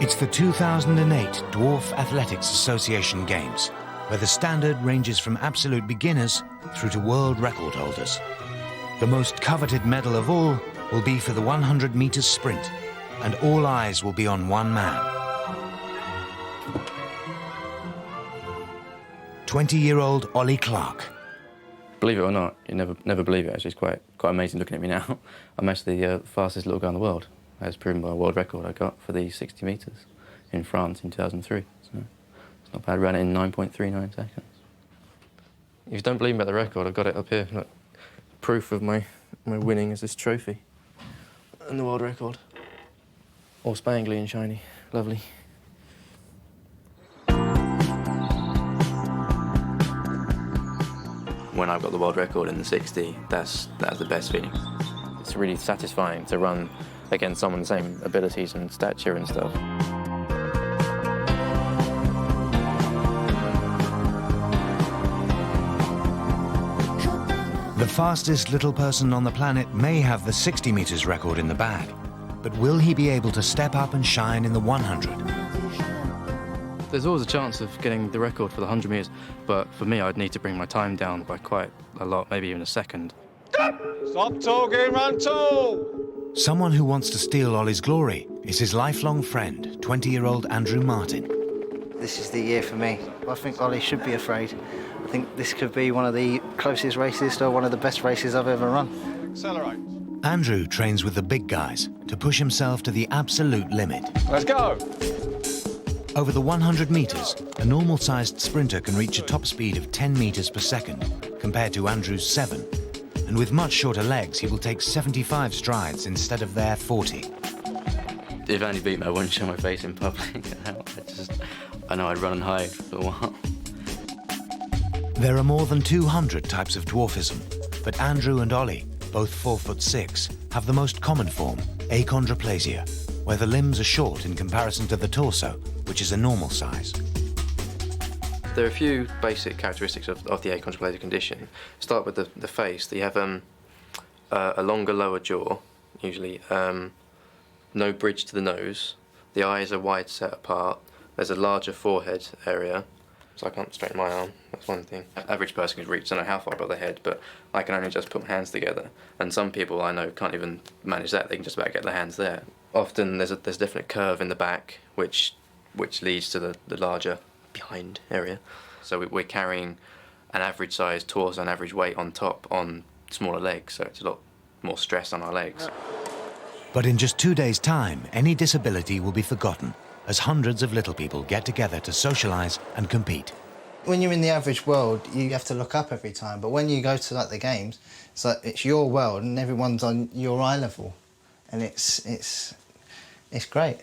It's the 2008 Dwarf Athletics Association Games, where the standard ranges from absolute beginners through to world record holders. The most coveted medal of all will be for the 100 metres sprint, and all eyes will be on one man. 20-year-old Ollie Clark. Believe it or not, you never believe it. Actually, it's quite amazing looking at me now. I'm actually the fastest little guy in the world, as proven by a world record I got for the 60 metres in France in 2003. So it's not bad. Ran it in 9.39 seconds. If you don't believe me about the record, I've got it up here. Look, proof of my winning is this trophy and the world record. All spangly and shiny, lovely. When I've got the world record in the 60, that's the best feeling. It's really satisfying to run against someone with the same abilities and stature and stuff. The fastest little person on the planet may have the 60 metres record in the bag, but will he be able to step up and shine in the 100? There's always a chance of getting the record for the 100 metres, but for me, I'd need to bring my time down by quite a lot, maybe even a second. Stop talking, run tall! Someone who wants to steal Ollie's glory is his lifelong friend, 20-year-old Andrew Martin. This is the year for me. I think Ollie should be afraid. I think this could be one of the closest races to one of the best races I've ever run. Accelerate. Andrew trains with the big guys to push himself to the absolute limit. Let's go! Over the 100 meters, a normal-sized sprinter can reach a top speed of 10 meters per second, compared to Andrew's 7. And with much shorter legs, he will take 75 strides instead of their 40. If Andy beat me, I wouldn't show my face in public. I know I'd run and hide for a while. There are more than 200 types of dwarfism, but Andrew and Ollie, both 4'6", have the most common form, achondroplasia, where the limbs are short in comparison to the torso, which is a normal size. There are a few basic characteristics of the achondroplasia condition. Start with the face. You have a longer lower jaw, usually, no bridge to the nose. The eyes are wide set apart. There's a larger forehead area, so I can't straighten my arm. That's one thing. Average person can reach, I don't know how far above their head, but I can only just put my hands together. And some people I know can't even manage that. They can just about get their hands there. Often there's a definite curve in the back, which leads to the larger behind area. So we're carrying an average size torso and average weight on top on smaller legs, so it's a lot more stress on our legs. But in just 2 days' time, any disability will be forgotten, as hundreds of little people get together to socialise and compete. When you're in the average world, you have to look up every time, but when you go to like the games, it's your world and everyone's on your eye level, and it's great.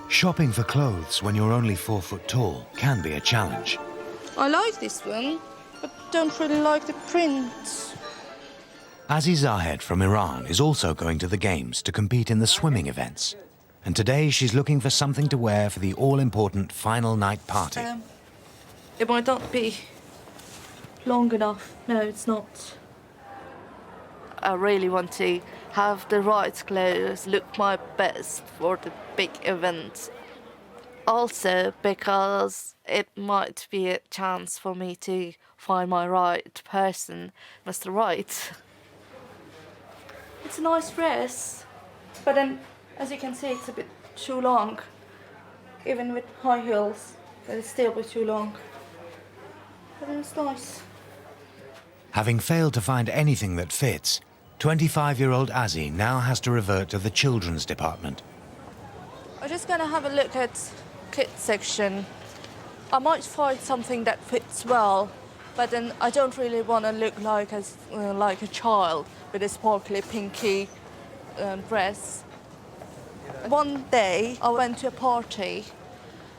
Shopping for clothes when you're only 4 foot tall can be a challenge. I like this one, but don't really like the print. Azi Zahed from Iran is also going to the games to compete in the swimming events. And today she's looking for something to wear for the all-important final night party. It might not be long enough. No, it's not. I really want to have the right clothes, look my best for the big event. Also because it might be a chance for me to find my right person, Mr. Right. It's a nice dress, but then, as you can see, it's a bit too long. Even with high heels, it's still a bit too long. But it's nice. Having failed to find anything that fits, 25-year-old Azi now has to revert to the children's department. I'm just gonna have a look at kids section. I might find something that fits well, but then I don't really want to look like a child with a sparkly pinky dress. One day I went to a party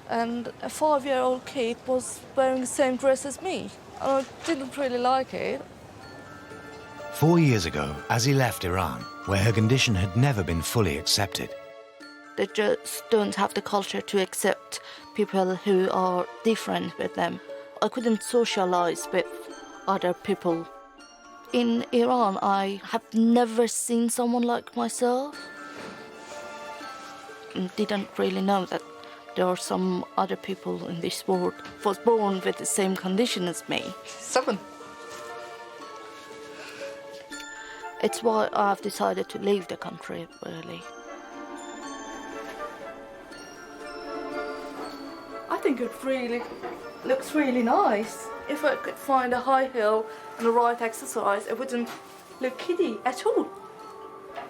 and a 5-year-old kid was wearing the same dress as me. I didn't really like it. 4 years ago, Azi left Iran, where her condition had never been fully accepted. They just don't have the culture to accept people who are different with them. I couldn't socialize with other people. In Iran, I have never seen someone like myself. Didn't really know that there are some other people in this world who was born with the same condition as me. 7. It's why I've decided to leave the country, really. I think it really looks really nice. If I could find a high heel and the right exercise, it wouldn't look kiddie at all.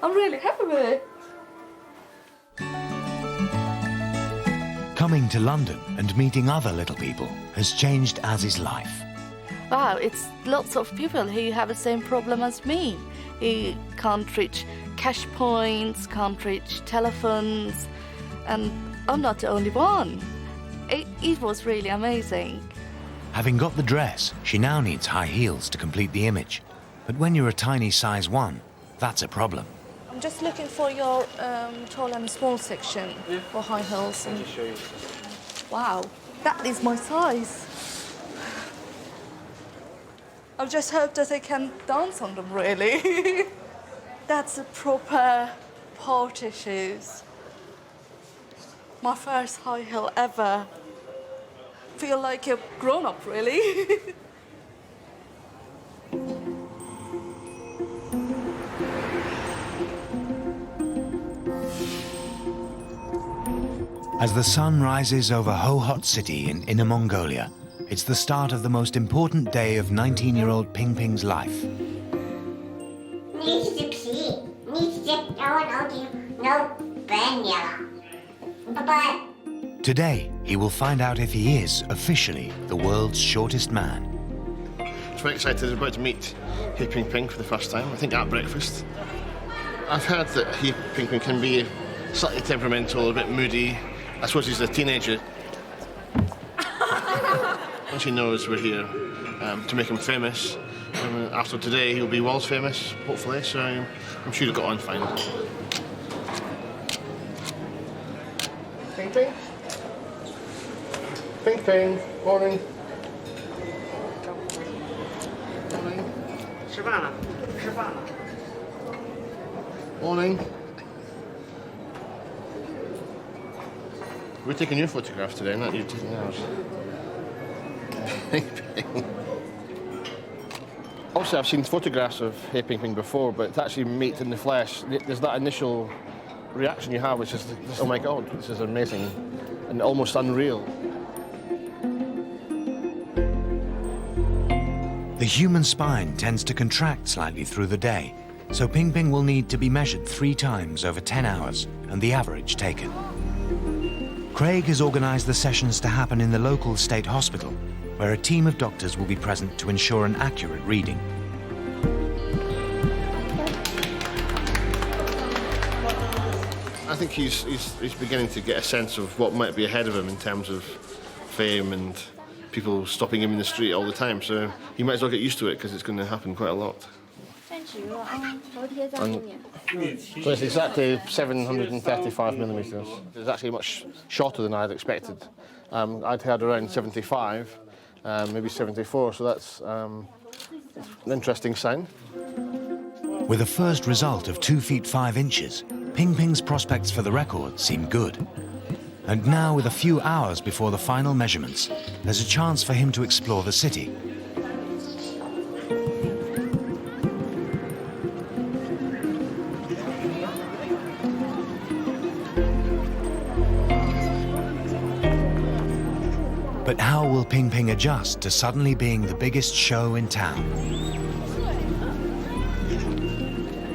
I'm really happy with it. Coming to London and meeting other little people has changed Azi's life. Wow, it's lots of people who have the same problem as me. Who can't reach cash points, can't reach telephones, and I'm not the only one. It was really amazing. Having got the dress, she now needs high heels to complete the image. But when you're a tiny size 1, that's a problem. I'm just looking for your tall and small section for high heels. And... Wow, that is my size. I just hope that I can dance on them, really. That's a proper party shoes. My first high heel ever. Feel like a grown-up, really. As the sun rises over Ho-Hot City in Inner Mongolia, it's the start of the most important day of 19-year-old Ping Ping's life. Today, he will find out if he is officially the world's shortest man. I'm very excited. I'm about to meet Hey Ping Ping for the first time, I think at breakfast. I've heard that Hey Ping Ping can be slightly temperamental, a bit moody. I suppose he's a teenager. Once he knows we're here to make him famous, after today he'll be world famous, hopefully, so I'm sure he'll get on fine. Ping Ping? Ping Ping, morning. Morning. We're taking your photograph today, not you taking ours. Ping Ping. Obviously, I've seen photographs of Hey Ping Ping before, but to actually meet in the flesh, there's that initial reaction you have, which is, oh my God, this is amazing and almost unreal. The human spine tends to contract slightly through the day, so Ping Ping will need to be measured 3 times over 10 hours and the average taken. Craig has organised the sessions to happen in the local state hospital, where a team of doctors will be present to ensure an accurate reading. I think he's beginning to get a sense of what might be ahead of him in terms of fame and people stopping him in the street all the time, so he might as well get used to it because it's going to happen quite a lot. And so it's exactly 735 millimetres. It's actually much shorter than I'd expected. I'd heard around 75, maybe 74, so that's an interesting sign. With a first result of 2 feet 5 inches, Ping Ping's prospects for the record seem good. And now, with a few hours before the final measurements, there's a chance for him to explore the city. But how will Ping Ping adjust to suddenly being the biggest show in town?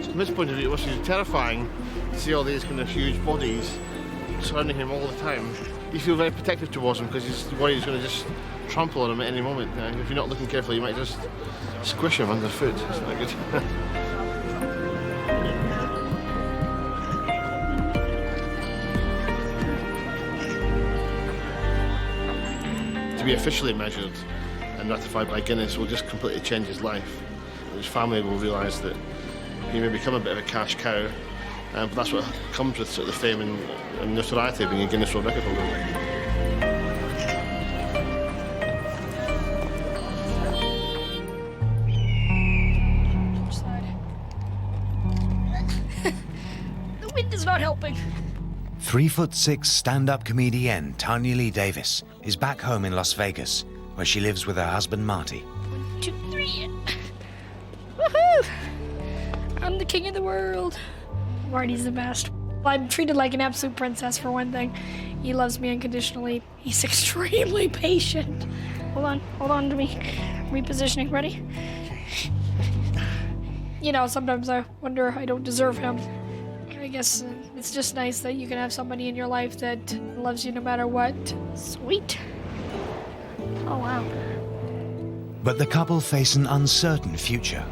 From his point of view, it was terrifying to see all these kind of huge bodies surrounding him all the time. You feel very protective towards him because he's worried he's going to just trample on him at any moment. If you're not looking carefully, you might just squish him underfoot. It's not good. To be officially measured and ratified by Guinness will just completely change his life. His family will realise that he may become a bit of a cash cow, but that's what comes with sort of the fame and notoriety of being a Guinness World Record holder. The wind is not helping. 3'6" stand-up comedienne Tanya Lee Davis is back home in Las Vegas, where she lives with her husband Marty. 1, 2, 3. Woohoo! I'm the king of the world. Marty's the best. I'm treated like an absolute princess for one thing. He loves me unconditionally. He's extremely patient. Hold on to me. Repositioning, ready? You know, sometimes I wonder I don't deserve him. I guess it's just nice that you can have somebody in your life that loves you no matter what. Sweet. Oh, wow. But the couple face an uncertain future.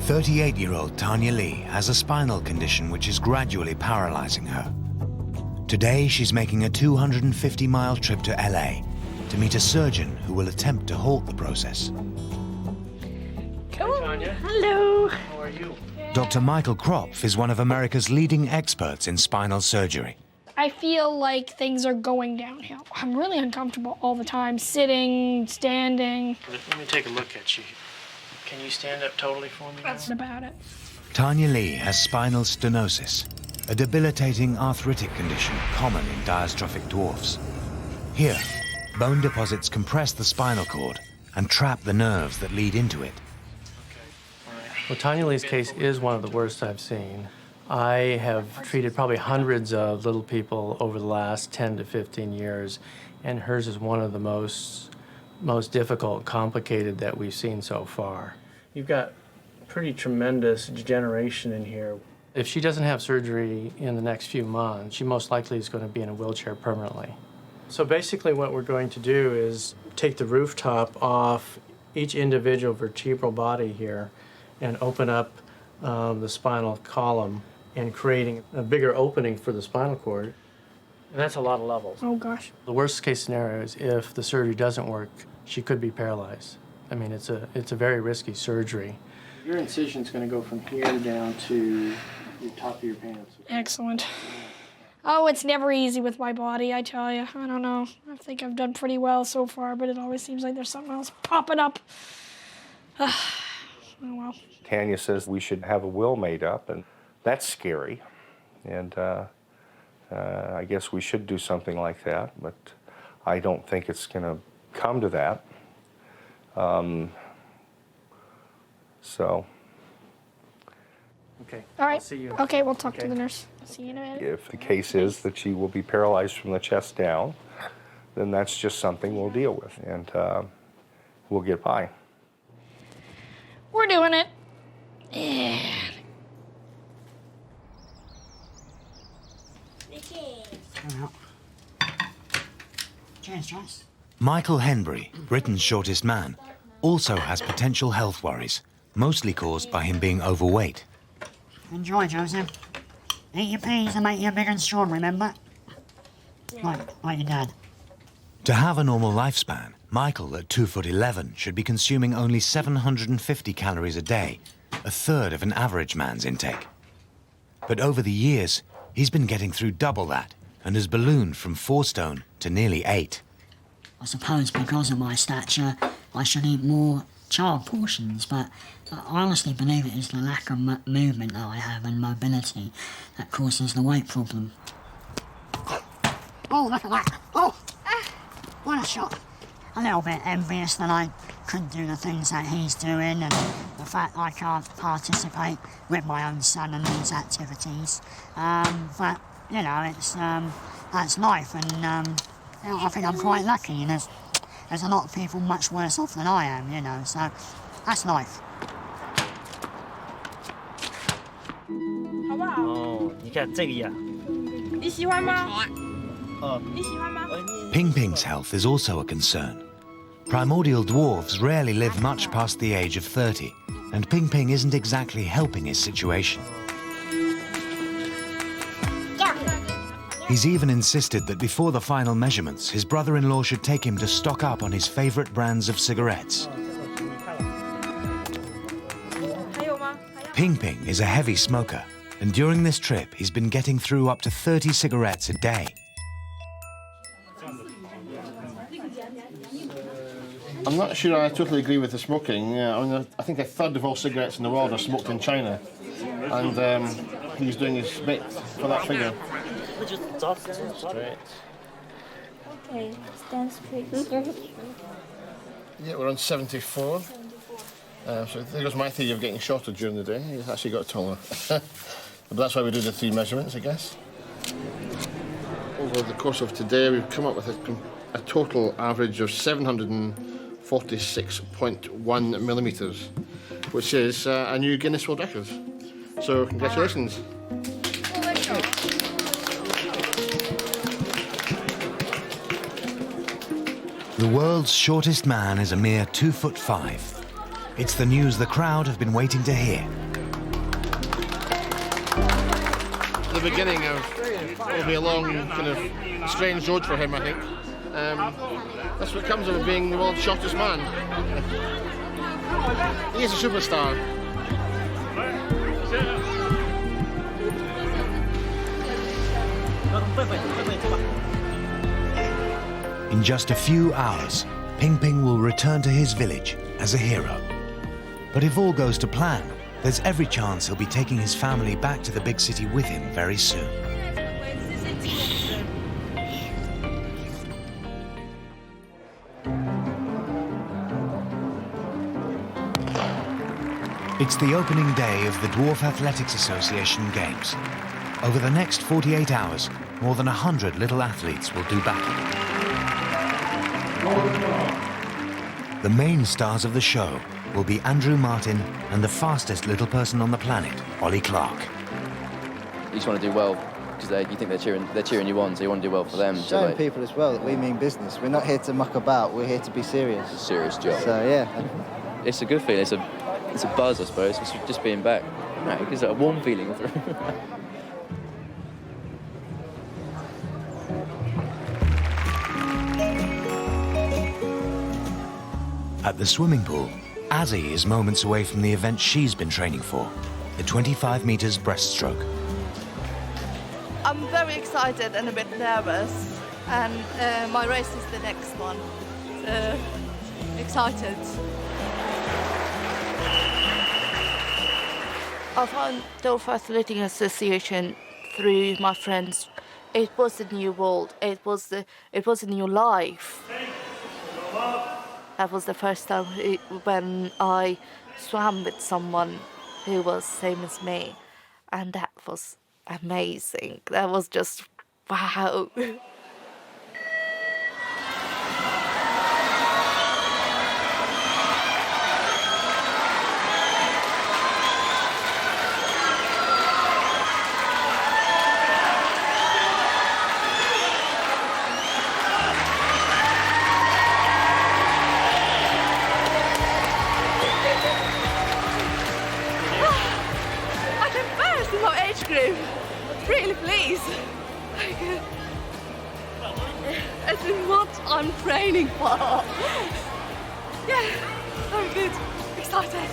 38-year-old Tanya Lee has a spinal condition which is gradually paralyzing her. Today, she's making a 250-mile trip to LA to meet a surgeon who will attempt to halt the process. Come on. Hello. How are you? Dr. Michael Kropf is one of America's leading experts in spinal surgery. I feel like things are going downhill. I'm really uncomfortable all the time, sitting, standing. Let me take a look at you. Can you stand up totally for me? That's about it. Tanya Lee has spinal stenosis, a debilitating arthritic condition common in diastrophic dwarfs. Here, bone deposits compress the spinal cord and trap the nerves that lead into it. Well, Tanya Lee's case is one of the worst I've seen. I have treated probably hundreds of little people over the last 10 to 15 years, and hers is one of the most difficult, complicated that we've seen so far. You've got pretty tremendous degeneration in here. If she doesn't have surgery in the next few months, she most likely is going to be in a wheelchair permanently. So basically what we're going to do is take the rooftop off each individual vertebral body here and open up the spinal column and creating a bigger opening for the spinal cord. And that's a lot of levels. Oh, gosh. The worst case scenario is if the surgery doesn't work, she could be paralyzed. I mean, it's a very risky surgery. Your incision's going to go from here down to the top of your pants. Excellent. Oh, it's never easy with my body, I tell you. I don't know. I think I've done pretty well so far, but it always seems like there's something else popping up. Oh, well. Tanya says we should have a will made up, and that's scary. And I guess we should do something like that, but I don't think it's going to come to that. So. Okay. All right. I'll see you. Okay, we'll talk to the nurse. See you in a minute. If the case is that she will be paralyzed from the chest down, then that's just something we'll deal with, and we'll get by. We're doing it. Yeah. Cheers, Joyce. Michael Henbury, Britain's shortest man, also has potential health worries, mostly caused by him being overweight. Enjoy, Joseph. Eat your peas and make you big and strong, remember? Like your dad. To have a normal lifespan, Michael, at 2'11", should be consuming only 750 calories a day, a third of an average man's intake. But over the years, he's been getting through double that and has ballooned from 4 stone to nearly 8. I suppose because of my stature, I should eat more child portions, but I honestly believe it is the lack of movement that I have and mobility that causes the weight problem. Oh, look at that! Oh! What a shot! A little bit envious that I couldn't do the things that he's doing and the fact I can't participate with my own son in these activities. But, you know, that's life, and I think I'm quite lucky. There's a lot of people much worse off than I am, you know, so that's life. Ping Ping's health is also a concern. Primordial dwarves rarely live much past the age of 30, and Ping Ping isn't exactly helping his situation. He's even insisted that before the final measurements, his brother-in-law should take him to stock up on his favorite brands of cigarettes. Ping Ping is a heavy smoker, and during this trip, he's been getting through up to 30 cigarettes a day. I'm not sure I totally agree with the smoking. I mean, I think a third of all cigarettes in the world are smoked in China, and he's doing his bit for that figure. Straight. Okay, stand straight. Yeah, we're on 74. So there goes my theory of getting shorter during the day. He's actually got taller. But that's why we do the 3 measurements, I guess. Over the course of today, we've come up with a total average of 746.1 millimetres, which is a new Guinness World Record. So congratulations. The world's shortest man is a mere 2'5". It's the news the crowd have been waiting to hear. The beginning of what will be a long, kind of strange road for him, I think. That's what comes of being the world's shortest man. He is a superstar. In just a few hours, Ping Ping will return to his village as a hero. But if all goes to plan, there's every chance he'll be taking his family back to the big city with him very soon. It's the opening day of the Dwarf Athletics Association Games. Over the next 48 hours, more than 100 little athletes will do battle. The main stars of the show will be Andrew Martin and the fastest little person on the planet, Ollie Clark. You just want to do well because you think they're cheering you on, so you want to do well for them. Showing people as well that we mean business. We're not here to muck about. We're here to be serious. It's a serious job. So yeah, it's a good feeling. It's a buzz, I suppose. It's just being back. No, it gives it a warm feeling through. At the swimming pool, Azzy is moments away from the event she's been training for, the 25 meters breaststroke. I'm very excited and a bit nervous, and my race is the next one. Excited. I found the Dwarf Athletics Association through my friends. It was a new world. It was a new life. That was the first time when I swam with someone who was same as me, and that was amazing. That was just wow. Really, please. It's what I'm training for. Yeah, very good. Excited.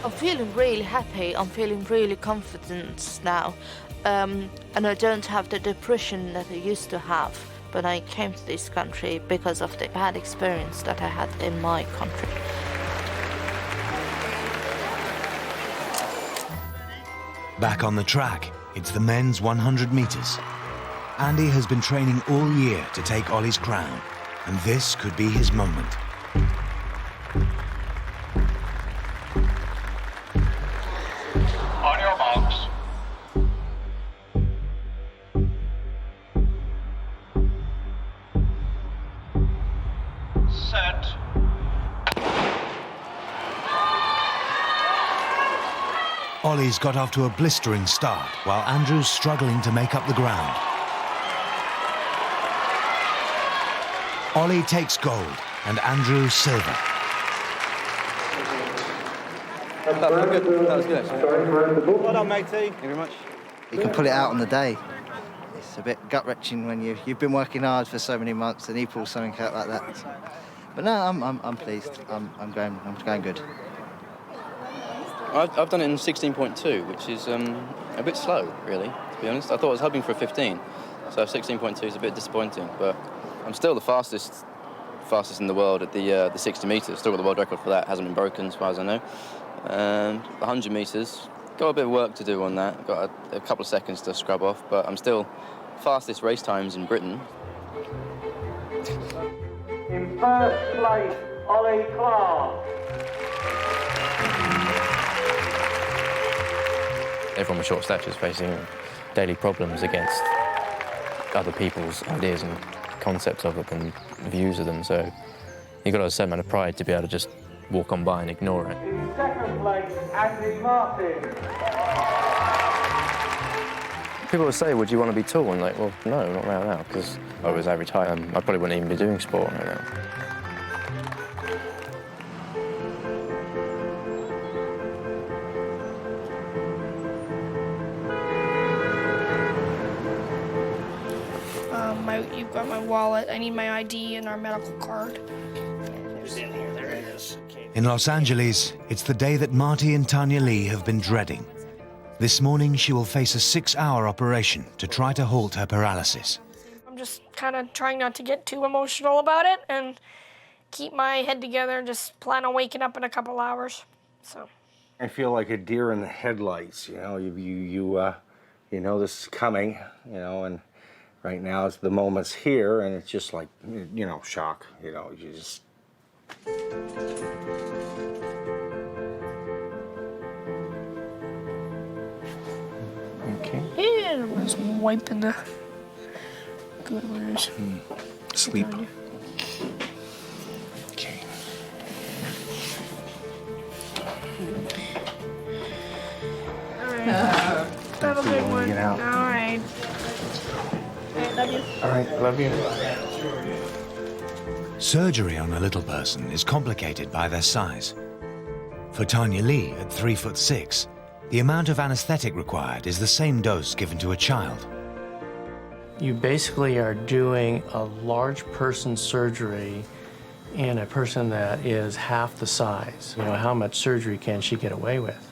I'm feeling really happy. I'm feeling really confident now. And I don't have the depression that I used to have when I came to this country because of the bad experience that I had in my country. Back on the track, it's the men's 100 meters. Andy has been training all year to take Ollie's crown, and this could be his moment. On your marks. Set. Ollie's got off to a blistering start, while Andrew's struggling to make up the ground. Ollie takes gold, and Andrew silver. That was good. That was good, actually. Well done, matey. Thank you very much. You can pull it out on the day. It's a bit gut-wrenching when you've been working hard for so many months and he pulls something out like that. But no, I'm pleased. I'm going good. I've done it in 16.2, which is a bit slow, really, to be honest. I thought I was hoping for a 15, so 16.2 is a bit disappointing, but I'm still the fastest in the world at the 60 metres. Still got the world record for that. Hasn't been broken, as far as I know. 100 metres, got a bit of work to do on that. Got a couple of seconds to scrub off, but I'm still fastest race times in Britain. In first place, Ollie Clark. Everyone with short stature is facing daily problems against other people's ideas and concepts of it and views of them, so you've got a certain amount of pride to be able to just walk on by and ignore it. In second place, Andy Martin. People will say, would you want to be tall? And like, well, no, not right now, because I was average height. I probably wouldn't even be doing sport right now. You've got my wallet. I need my ID and our medical card. It's in here. There it is. In Los Angeles, it's the day that Marty and Tanya Lee have been dreading. This morning, she will face a 6-hour operation to try to halt her paralysis. I'm just kind of trying not to get too emotional about it and keep my head together and just plan on waking up in a couple hours. So I feel like a deer in the headlights. You know, you know this is coming. You know, and right now the moment's here, and it's just like, you know, shock. You know, you just Okay. Yeah, I'm just wiping the good ones. Sleep. Okay. That'll be one. Get out. All right. All right, love you. All right, love you. Surgery on a little person is complicated by their size. For Tanya Lee, at 3'6", the amount of anesthetic required is the same dose given to a child. You basically are doing a large person surgery in a person that is half the size. You know, how much surgery can she get away with?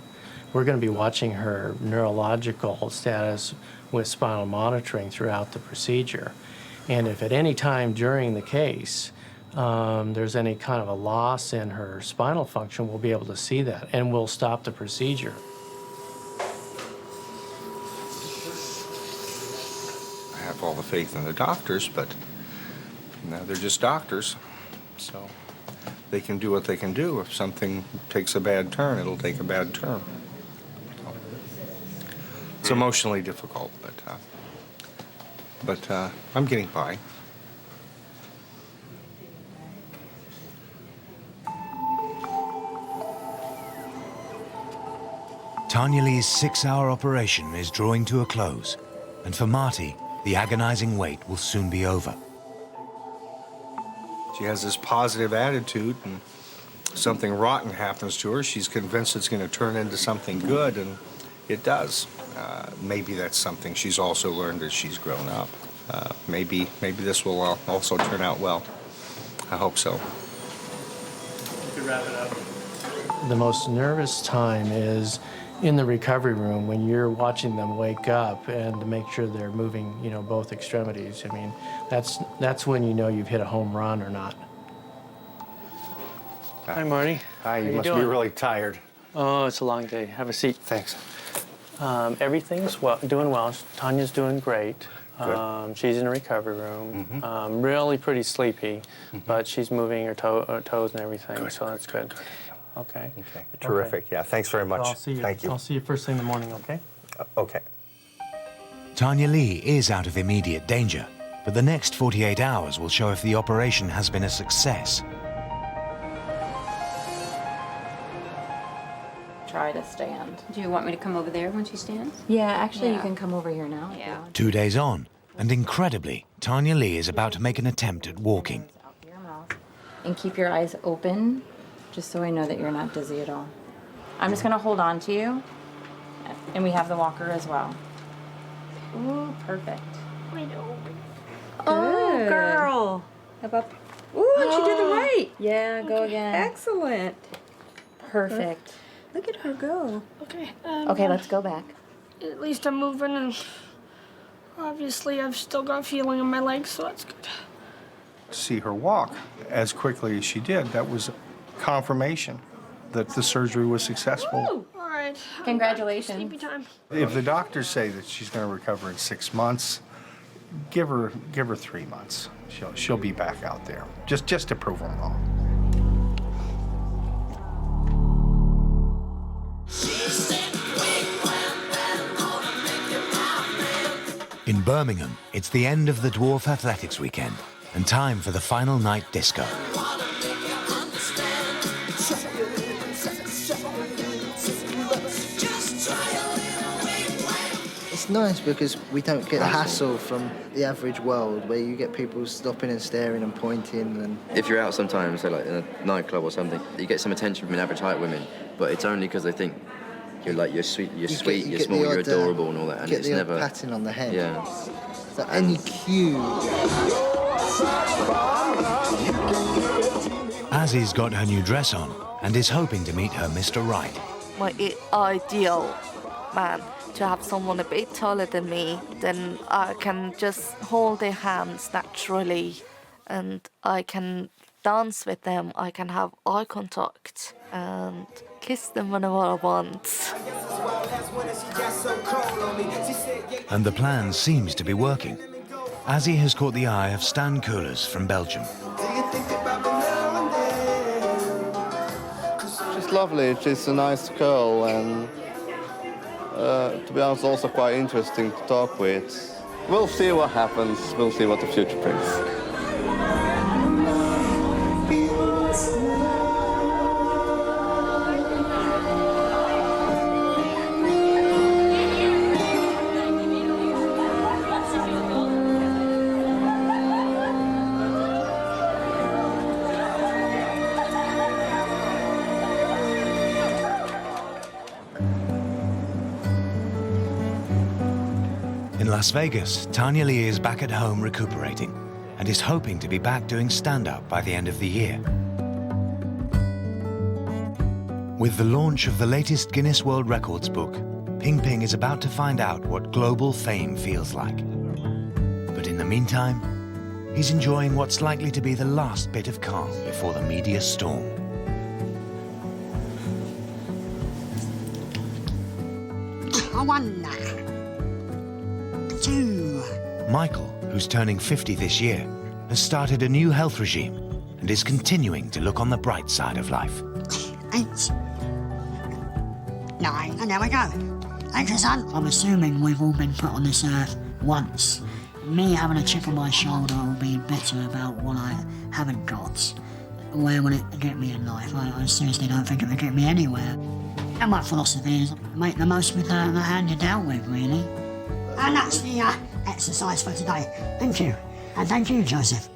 We're going to be watching her neurological status with spinal monitoring throughout the procedure. And if at any time during the case there's any kind of a loss in her spinal function, we'll be able to see that, and we'll stop the procedure. I have all the faith in the doctors, but they're just doctors. So they can do what they can do. If something takes a bad turn, it'll take a bad turn. It's emotionally difficult, but I'm getting by. Tanya Lee's 6-hour operation is drawing to a close, and for Marty, the agonizing wait will soon be over. She has this positive attitude, and something rotten happens to her. She's convinced it's going to turn into something good, and it does. Maybe that's something she's also learned as she's grown up. Maybe this will also turn out well. I hope so. You could wrap it up. The most nervous time is in the recovery room when you're watching them wake up and to make sure they're moving, you know, both extremities. I mean, that's when you know you've hit a home run or not. Hi, Marty. Hi, you How must doing? be really tired. Oh, it's a long day. Have a seat. Thanks. Everything's doing well. Tanya's doing great. Good. She's in the recovery room. Really pretty sleepy, but she's moving her toes and everything, so that's good. Okay. Okay. Terrific. Okay. Yeah. Thanks very much. I'll see you. Thank you. I'll see you first thing in the morning. Okay. Okay. Tanya Lee is out of immediate danger, but the next 48 hours will show if the operation has been a success. Try to stand. Do you want me to come over there when she stands? Yeah, actually, Yeah. you can come over here now. Yeah. 2 days on, and incredibly, Tanya Lee is about to make an attempt at walking. And keep your eyes open, just so I know that you're not dizzy at all. I'm just gonna hold on to you, and we have the walker as well. Ooh, perfect. Oh, Good. girl. How about? Ooh, and she did it right. Yeah, go again. Excellent. Perfect. Look at her go. Okay. Okay, let's go back. At least I'm moving, and obviously I've still got feeling in my legs, so that's good. See her walk as quickly as she did, that was confirmation that the surgery was successful. All right. Congratulations. Sleepy time. If the doctors say that she's going to recover in 6 months, give her 3 months. She'll be back out there, just to prove them wrong. In Birmingham, it's the end of the Dwarf Athletics weekend, and time for the final night disco. It's nice because we don't get the hassle from the average world where you get people stopping and staring and pointing and... If you're out sometimes, say like in a nightclub or something, you get some attention from average height women, but it's only because they think you're sweet, you're small, you're adorable and all that, and get it's the odd never patting on the head. Yeah. So any cue. Azzy's got her new dress on and is hoping to meet her Mr. Right. My ideal man, to have someone a bit taller than me, then I can just hold their hands naturally and I can dance with them, I can have eye contact and kiss them whenever I want. And the plan seems to be working. Azzy has caught the eye of Stan Coolers from Belgium. She's lovely. She's a nice girl, and to be honest, also quite interesting to talk with. We'll see what happens. We'll see what the future brings. In Las Vegas, Tanya Lee is back at home recuperating and is hoping to be back doing stand-up by the end of the year. With the launch of the latest Guinness World Records book, Ping Ping is about to find out what global fame feels like. But in the meantime, he's enjoying what's likely to be the last bit of calm before the media storm. One, two. Michael, who's turning 50 this year, has started a new health regime and is continuing to look on the bright side of life. 8, 9, and there we go. Thank you, son. I'm assuming we've all been put on this earth once. Me having a chip on my shoulder or being bitter about what I haven't got. Where will it get me in life? I seriously don't think it will get me anywhere. And my philosophy is make the most with the hand you're dealt with, really. And that's the exercise for today. Thank you. And thank you, Joseph.